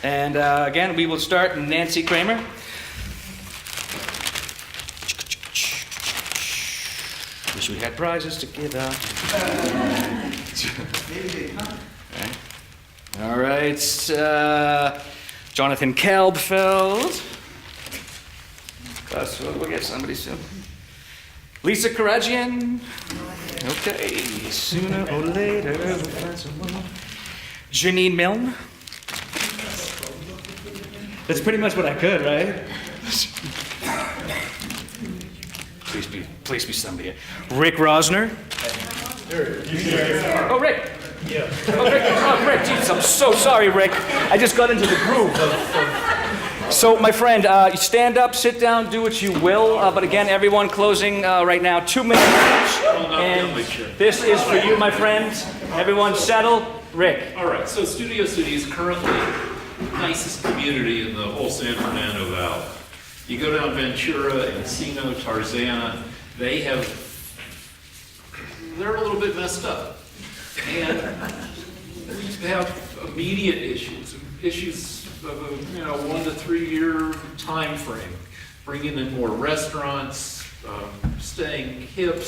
And again, we will start Nancy Kramer. Wish we had prizes to give out. All right. Jonathan Kalbfeld. We'll get somebody soon. Lisa Karajian. Okay. Sooner or later, we'll find someone. Janine Milne. That's pretty much what I could, right? Please be somebody here. Rick Rosner. Oh, Rick. Yeah. Oh, Rick. Jesus, I'm so sorry, Rick. I just got into the groove. So, my friend, you stand up, sit down, do what you will. But again, everyone closing right now, 2 minutes each. And this is for you, my friends. Everyone settle. Rick. All right, so Studio City is currently the nicest community in the whole San Fernando Valley. You go down Ventura, Encino, Tarzana, they're a little bit messed up. And we have immediate issues of a 1 to 3 year time frame, bringing in more restaurants, staying hip,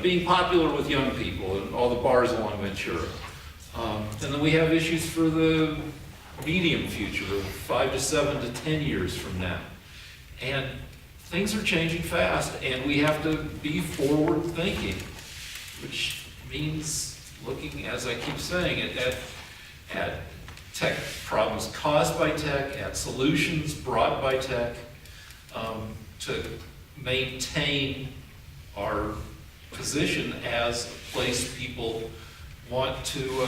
being popular with young people and all the bars along Ventura. And then we have issues for the medium future of 5 to 7 to 10 years from now. And things are changing fast, and we have to be forward thinking, which means looking, as I keep saying, at tech problems caused by tech, at solutions brought by tech, to maintain our position as a place people want to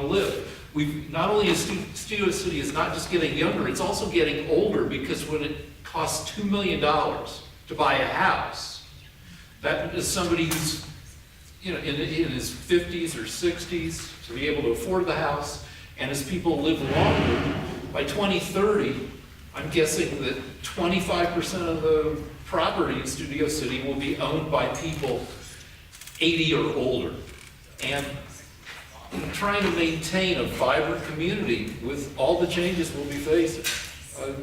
live. Not only is Studio City is not just getting younger, it's also getting older, because when it costs $2 million to buy a house, that is somebody who's in his 50s or 60s to be able to afford the house. And as people live longer, by 2030, I'm guessing that 25% of the property in Studio City will be owned by people 80 or older. And trying to maintain a vibrant community with all the changes we'll be facing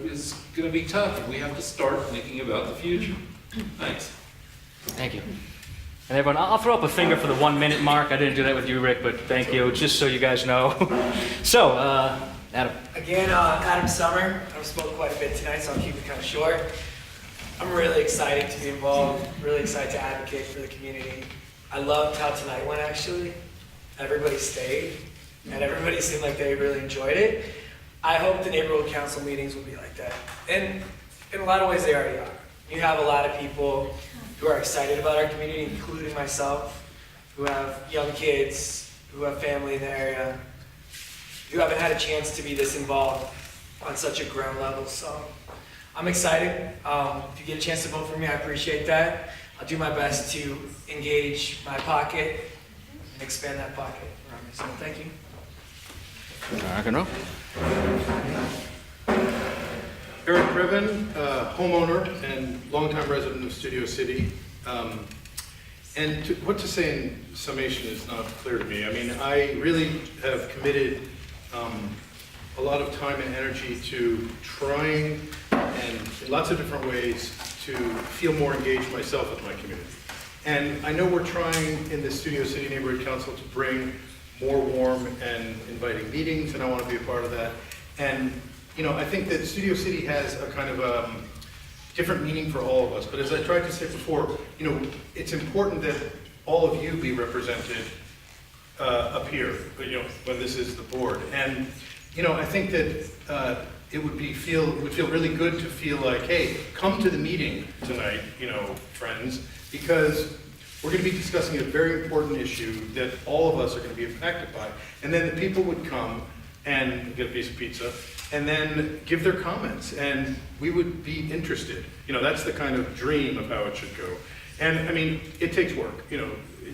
is going to be tough, and we have to start thinking about the future. Thanks. Thank you. And everyone, I'll throw up a finger for the 1 minute mark. I didn't do that with you, Rick, but thank you, just so you guys know. So, Adam. Again, Adam Summer. I've spoke quite a bit tonight, so I'll keep it kind of short. I'm really excited to be involved, really excited to advocate for the community. I loved how tonight went, actually. Everybody stayed, and everybody seemed like they really enjoyed it. I hope the neighborhood council meetings will be like that. And in a lot of ways, they already are. You have a lot of people who are excited about our community, including myself, who have young kids, who have family in the area, who haven't had a chance to be this involved on such a ground level. So I'm excited. If you get a chance to vote for me, I appreciate that. I'll do my best to engage my pocket and expand that pocket around me. So thank you. Rock and roll. Eric Priven, homeowner and longtime resident of Studio City. And what to say in summation is not clear to me. I mean, I really have committed a lot of time and energy to trying, and in lots of different ways, to feel more engaged myself with my community. And I know we're trying in the Studio City Neighborhood Council to bring more warm and inviting meetings, and I want to be a part of that. And, you know, I think that Studio City has a kind of different meaning for all of us. But as I tried to say before, you know, it's important that all of you be represented up here, you know, when this is the board. And, you know, I think that it would feel really good to feel like, hey, come to the meeting tonight, you know, friends, because we're going to be discussing a very important issue that all of us are going to be impacted by. And then the people would come and get a piece of pizza and then give their comments, and we would be interested. You know, that's the kind of dream of how it should go. And I mean, it takes work, you know,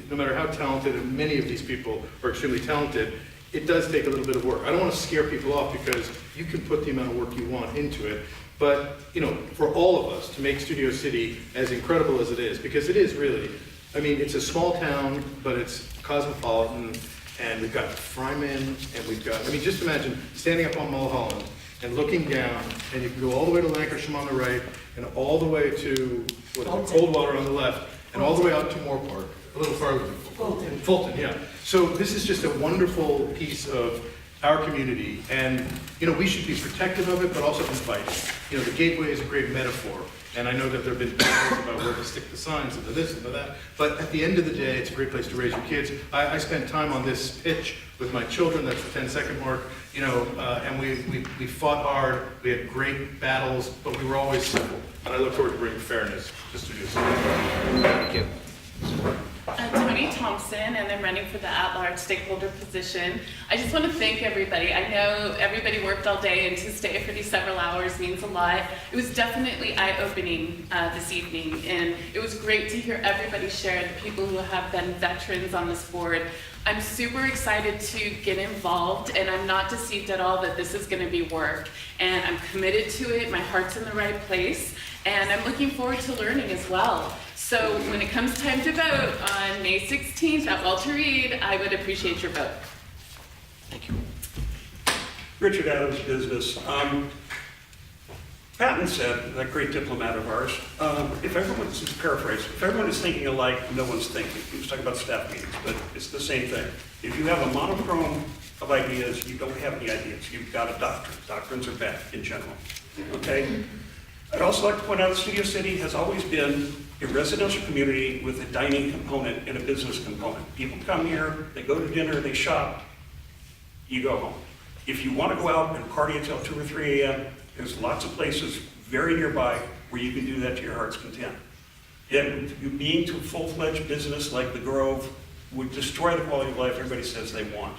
no matter how talented, and many of these people are extremely talented, it does take a little bit of work. I don't want to scare people off because you can put the amount of work you want into it. But, you know, for all of us to make Studio City as incredible as it is, because it is really, I mean, it's a small town, but it's cosmopolitan, and we've got Fryman, and we've got, I mean, just imagine standing up on Mulholland and looking down, and you can go all the way to Lancashire on the right, and all the way to, what is it, Coldwater on the left, and all the way out to Moore Park, a little farther. Fulton, yeah. So this is just a wonderful piece of our community, and, you know, we should be protective of it, but also inviting. You know, the Gateway is a great metaphor, and I know that there have been battles about where to stick the signs and to this and to that, but at the end of the day, it's a great place to raise your kids. I spent time on this pitch with my children, that's the 10-second mark, you know, and we fought hard, we had great battles, but we were always civil, and I look forward to bringing fairness to Studio City. Thank you. I'm Tony Thompson, and I'm running for the at-large stakeholder position. I just want to thank everybody. I know everybody worked all day, and to stay for these several hours means a lot. It was definitely eye-opening this evening, and it was great to hear everybody share, the people who have been veterans on this board. I'm super excited to get involved, and I'm not deceived at all that this is going to be work. And I'm committed to it, my heart's in the right place, and I'm looking forward to learning as well. So when it comes time to vote on May 16th at Walter Reed, I would appreciate your vote. Thank you. Richard Adams, business. Patton said, that great diplomat of ours, if everyone, this is paraphrase, if everyone is thinking alike, no one's thinking. He was talking about staff meetings, but it's the same thing. If you have a monochrome of ideas, you don't have any ideas. You've got a doctrine. Doctrines are bad in general. Okay? I'd also like to point out that Studio City has always been a residential community with a dining component and a business component. People come here, they go to dinner, they shop, you go home. If you want to go out and party until 2 or 3 a.m., there's lots of places very nearby where you can do that to your heart's content. And being to a full-fledged business like the Grove would destroy the quality of life everybody says they want.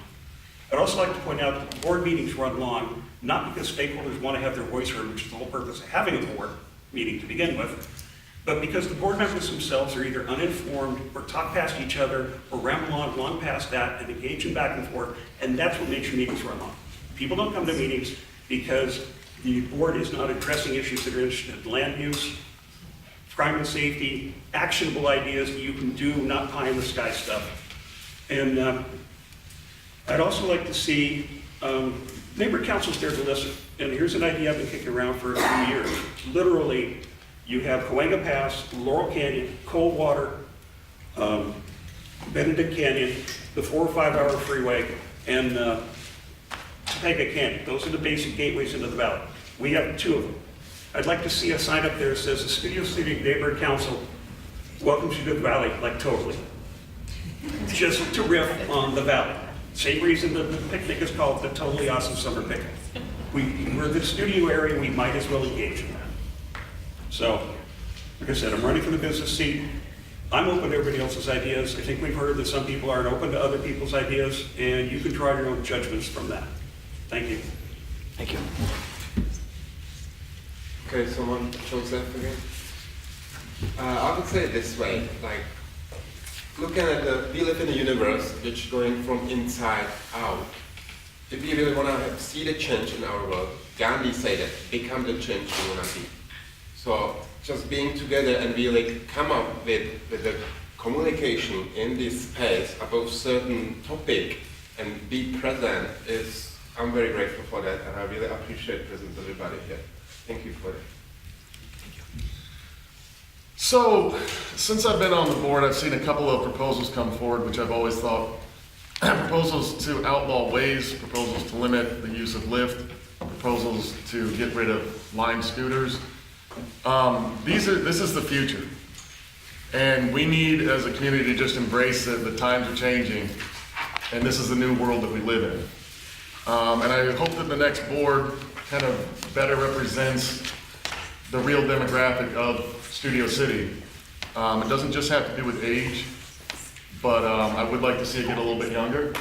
I'd also like to point out that the board meetings run long, not because stakeholders want to have their voice heard, which is the whole purpose of having a board meeting to begin with, but because the board members themselves are either uninformed or talk past each other or ramble on long past that and engage in back and forth, and that's what makes your meetings run long. People don't come to meetings because the board is not addressing issues that are interested in land use, crime and safety, actionable ideas that you can do, not pie in the sky stuff. And I'd also like to see neighborhood councils there to listen. And here's an idea I've been kicking around for a few years. Literally, you have Cahuenga Pass, Laurel Canyon, Coldwater, Benedict Canyon, the 4 or 5 hour freeway, and Topeka Canyon. Those are the basic gateways into the valley. We have 2 of them. I'd like to see a sign up there that says the Studio City Neighborhood Council welcomes you to the valley, like totally. Just to riff on the valley. Same reason that the picnic is called the Totally Awesome Summer Picnic. We're the studio area, we might as well engage in that. So, like I said, I'm running for the business seat. I'm open to everybody else's ideas. I think we've heard that some people aren't open to other people's ideas, and you can draw your own judgments from that. Thank you. Thank you. Okay, someone, Joseph again. I would say it this way, like, looking at we live in a universe which is going from inside out. If we really want to see the change in our world, Gandhi said that, become the change you want to be. So just being together and really come up with a communication in this space about certain topic and be present is, I'm very grateful for that, and I really appreciate present everybody here. Thank you for that. So, since I've been on the board, I've seen a couple of proposals come forward, which I've always thought, proposals to outlaw ways, proposals to limit the use of Lyft, proposals to get rid of line scooters. This is the future. And we need, as a community, to just embrace it. The times are changing, and this is the new world that we live in. And I hope that the next board kind of better represents the real demographic of Studio City. It doesn't just have to do with age, but I would like to see it get a little bit younger.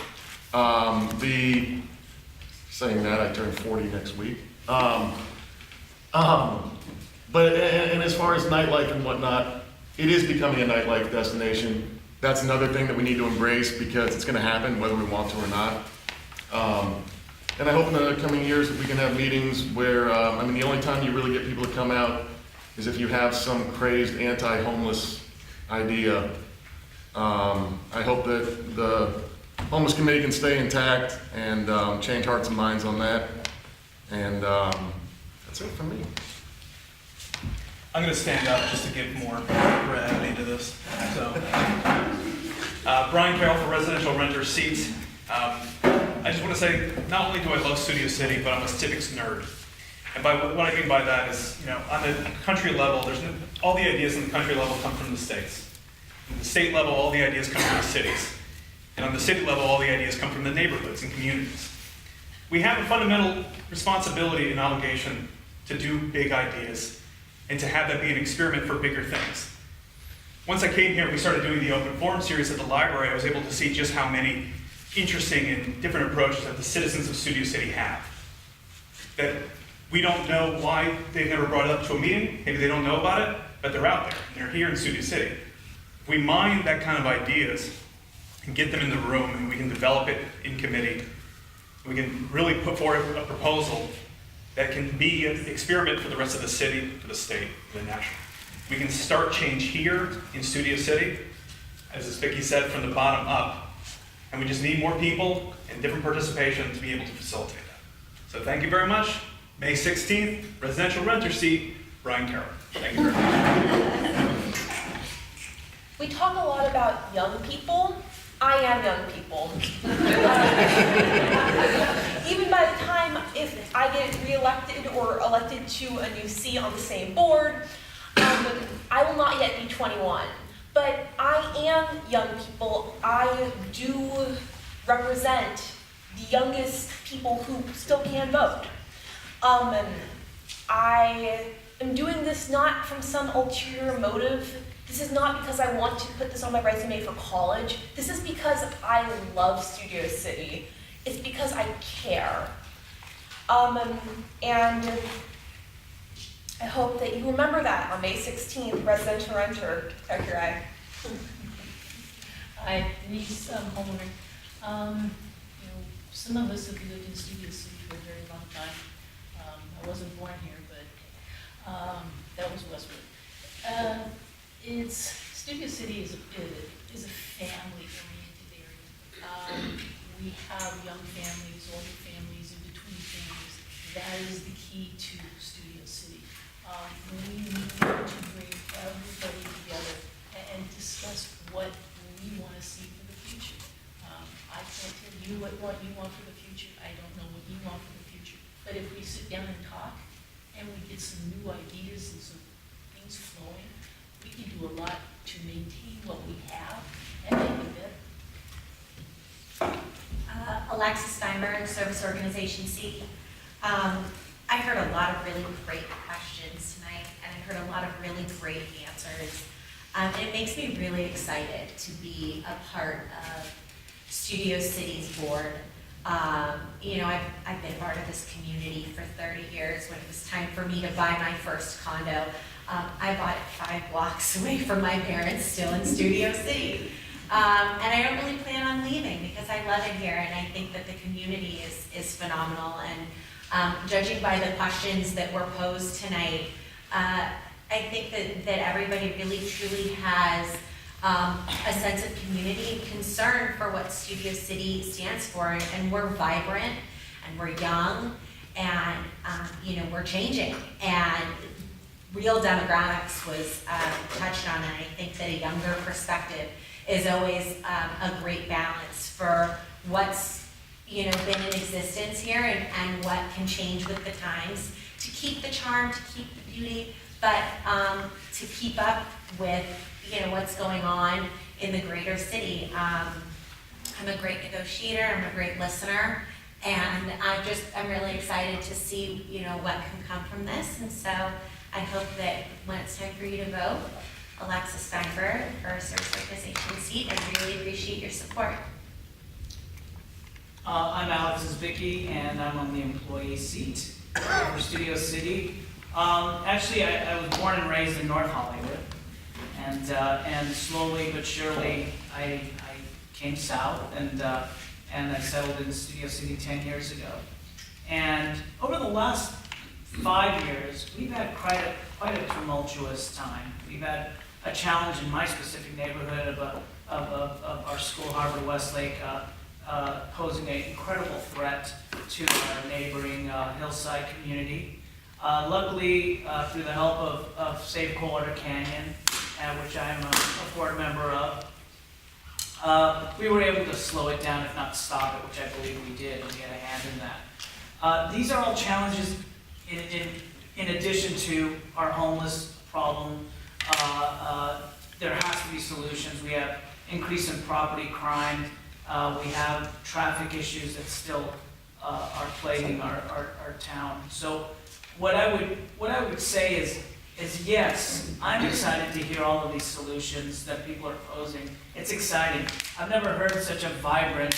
Saying that, I turn 40 next week. But as far as nightlife and whatnot, it is becoming a nightlife destination. That's another thing that we need to embrace because it's going to happen whether we want to or not. And I hope in the coming years that we can have meetings where, the only time you really get people to come out is if you have some crazed anti-homeless idea. I hope that the homeless committee can stay intact and change hearts and minds on that. And that's it for me. I'm going to stand up just to give more brevity to this. So, Brian Carroll for residential renter seats. I just want to say, not only do I love Studio City, but I'm a civics nerd. And by what I mean by that is, on the country level, all the ideas on the country level come from the states. On the state level, all the ideas come from the cities. And on the city level, all the ideas come from the neighborhoods and communities. We have a fundamental responsibility and obligation to do big ideas and to have that be an experiment for bigger things. Once I came here, we started doing the open forum series at the library. I was able to see just how many interesting and different approaches that the citizens of Studio City have. That we don't know why they've never brought it up to a meeting. Maybe they don't know about it, but they're out there. They're here in Studio City. If we mine that kind of ideas and get them in the room and we can develop it in committee, we can really put forward a proposal that can be an experiment for the rest of the city, for the state, for the national. We can start change here in Studio City, as Vicky said, from the bottom up. And we just need more people and different participation to be able to facilitate that. So thank you very much. May 16th, residential renter seat, Brian Carroll. Thank you very much. We talk a lot about young people. I am young people. Even by the time, if I get reelected or elected to a new seat on the same board, I will not yet be 21. But I am young people. I do represent the youngest people who still can vote. I am doing this not from some ulterior motive. This is not because I want to put this on my resume for college. This is because I love Studio City. It's because I care. And I hope that you remember that on May 16th, residential renter, Claire Curie. Hi, Denise, homeowner. Some of us have lived in Studio City for a very long time. I wasn't born here, but that was Westwood. Studio City is a family-oriented area. We have young families, older families, in between families. That is the key to Studio City. We need to bring everybody together and discuss what we want to see for the future. I can't tell you what you want for the future. I don't know what you want for the future. But if we sit down and talk and we get some new ideas and some things flowing, we can do a lot to maintain what we have and make it better. Alexis Steinberg, Service Organization C. I heard a lot of really great questions tonight, and I heard a lot of really great answers. It makes me really excited to be a part of Studio City's board. I've been part of this community for 30 years. When it was time for me to buy my first condo, I bought it 5 blocks away from my parents, still in Studio City. And I don't really plan on leaving because I love it here, and I think that the community is phenomenal. And judging by the questions that were posed tonight, I think that everybody really truly has a sense of community and concern for what Studio City stands for. And we're vibrant, and we're young, and we're changing. And real demographics was touched on, and I think that a younger perspective is always a great balance for what's been in existence here and what can change with the times to keep the charm, to keep the beauty, but to keep up with what's going on in the greater city. I'm a great negotiator, I'm a great listener, and I'm really excited to see what can come from this. And so I hope that when it's time for you to vote, Alexis Steinberg for a service organization seat. I really appreciate your support. I'm Alexis Vicky, and I'm on the employee seat for Studio City. Actually, I was born and raised in North Hollywood, and slowly but surely I came south, and I settled in Studio City 10 years ago. And over the last 5 years, we've had quite a tumultuous time. We've had a challenge in my specific neighborhood of our school, Harvard Westlake, posing an incredible threat to our neighboring hillside community. Luckily, through the help of Save Coldwater Canyon, which I'm a board member of, we were able to slow it down, if not stop it, which I believe we did, and we had a hand in that. These are all challenges in addition to our homeless problem. There has to be solutions. We have increase in property crime. We have traffic issues that still are plaguing our town. So what I would say is yes, I'm excited to hear all of these solutions that people are posing. It's exciting. I've never heard such a vibrant,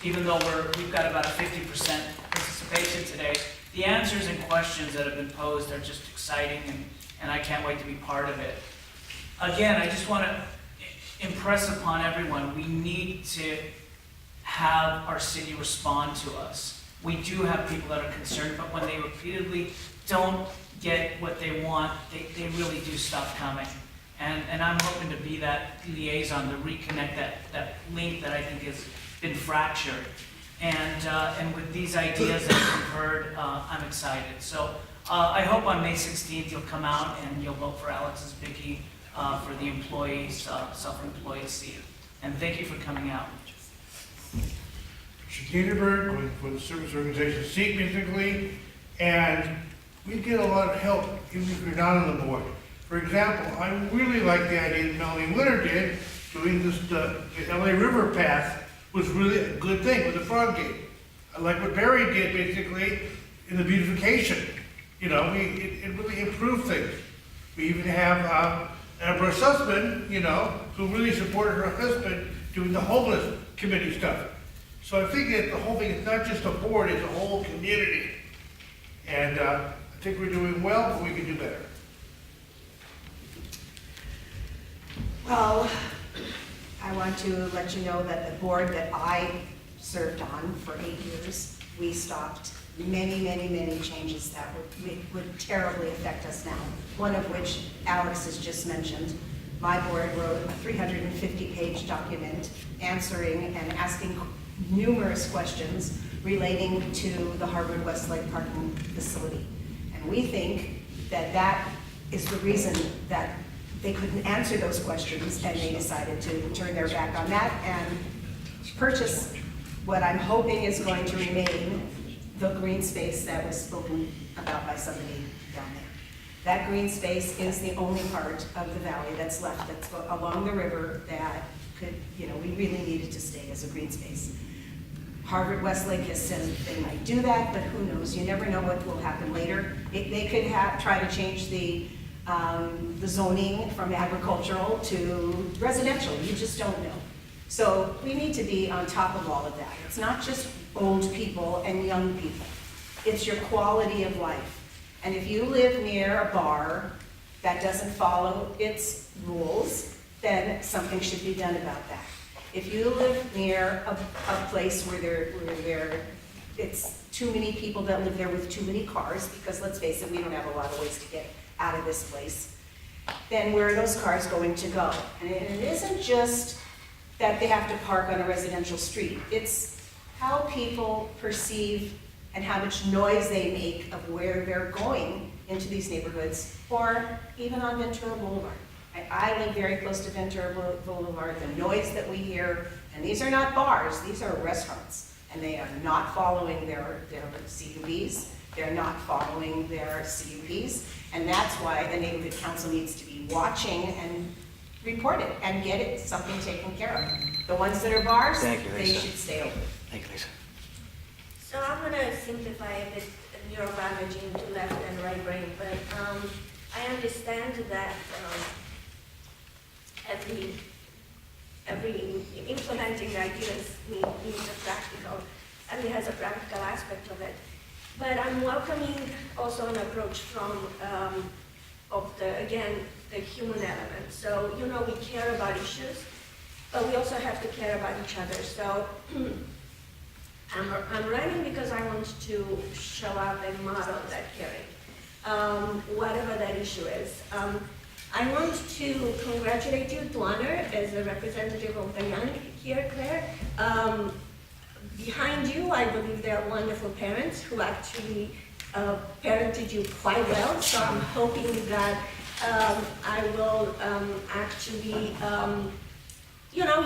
even though we've got about a 50% participation today. The answers and questions that have been posed are just exciting, and I can't wait to be part of it. Again, I just want to impress upon everyone, we need to have our city respond to us. We do have people that are concerned, but when they repeatedly don't get what they want, they really do stop coming. And I'm hoping to be that liaison, to reconnect that link that I think has been fractured. And with these ideas that you've heard, I'm excited. So I hope on May 16th you'll come out and you'll vote for Alexis Vicky for the employees, self-employed seat. And thank you for coming out. Schneederberg, going for the service organization seat basically, and we get a lot of help even if you're not on the board. For example, I really like the idea that Melanie Winter did, doing this, the LA River Path was really a good thing with the frog gate. I like what Barry did basically in the beautification. It really improved things. We even have Amber Sussman, who really supported her husband doing the homeless committee stuff. So I think that the whole thing is not just a board, it's a whole community. And I think we're doing well, but we can do better. Well, I want to let you know that the board that I served on for 8 years, we stopped many, many, many changes that would terribly affect us now. One of which Alex has just mentioned. My board wrote a 350-page document answering and asking numerous questions relating to the Harvard Westlake parking facility. And we think that that is the reason that they couldn't answer those questions, and they decided to turn their back on that and purchase what I'm hoping is going to remain the green space that was spoken about by somebody down there. That green space is the only part of the valley that's left, that's along the river, that could, we really needed to stay as a green space. Harvard Westlake has said they might do that, but who knows? You never know what will happen later. They could try to change the zoning from agricultural to residential. You just don't know. So we need to be on top of all of that. It's not just old people and young people. It's your quality of life. And if you live near a bar that doesn't follow its rules, then something should be done about that. If you live near a place where it's too many people that live there with too many cars, because let's face it, we don't have a lot of ways to get out of this place, then where are those cars going to go? And it isn't just that they have to park on a residential street. It's how people perceive and how much noise they make of where they're going into these neighborhoods, or even on Ventura Boulevard. I live very close to Ventura Boulevard. The noise that we hear, and these are not bars, these are restaurants, and they are not following their CUPs, they're not following their CUPs, and that's why the neighborhood council needs to be watching and report it and get it something taken care of. The ones that are bars, Thank you, they Lisa. should stay open. Thank you, Lisa. So I'm gonna simplify a bit neurobiology into left and right brain, but I understand that every implementing ideas needs a practical, and it has a practical aspect of it. But I'm welcoming also an approach from the human element. So, you know, we care about issues, but we also have to care about each other. So I'm running because I want to show up and model that caring, whatever that issue is. I want to congratulate you to honor as a representative of the young here, Claire. Behind you, I believe there are wonderful parents who actually parented you quite well. So I'm hoping that I will actually,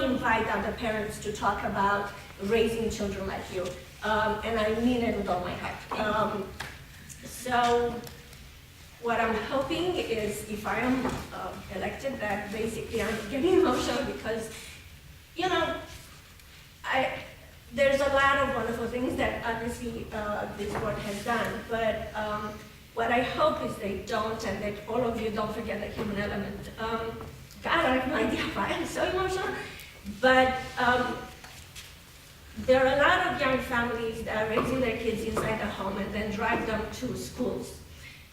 invite other parents to talk about raising children like you. And I mean it with all my heart. So what I'm hoping is if I am elected, that basically I'm getting emotional because, there's a lot of wonderful things that obviously this board has done, but what I hope is they don't, and that all of you don't forget the human element. God, I have no idea why I'm so emotional, but there are a lot of young families that are raising their kids inside the home and then drive them to schools.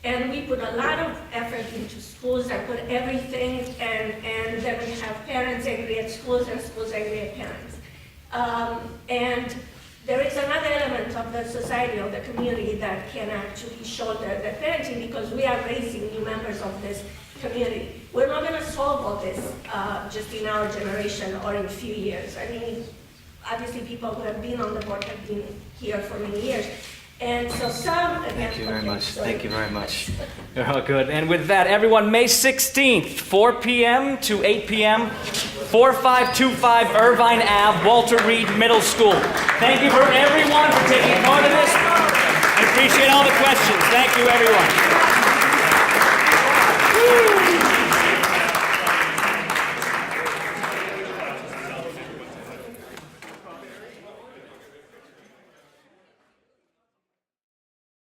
And we put a lot of effort into schools that put everything, and then we have parents angry at schools and schools angry at parents. And there is another element of the society, of the community, that can actually shoulder the parenting because we are raising new members of this community. We're not going to solve all this just in our generation or in a few years. I mean, obviously people who have been on the board have been here for many years. And so some, again, Thank you very much. sorry. Thank you very much. You're all good. And with that, everyone, May 16th, 4 p.m. to 8 p.m., 4525 Irvine Ave, Walter Reed Middle School. Thank you for everyone for taking part in this. I appreciate all the questions. Thank you, everyone.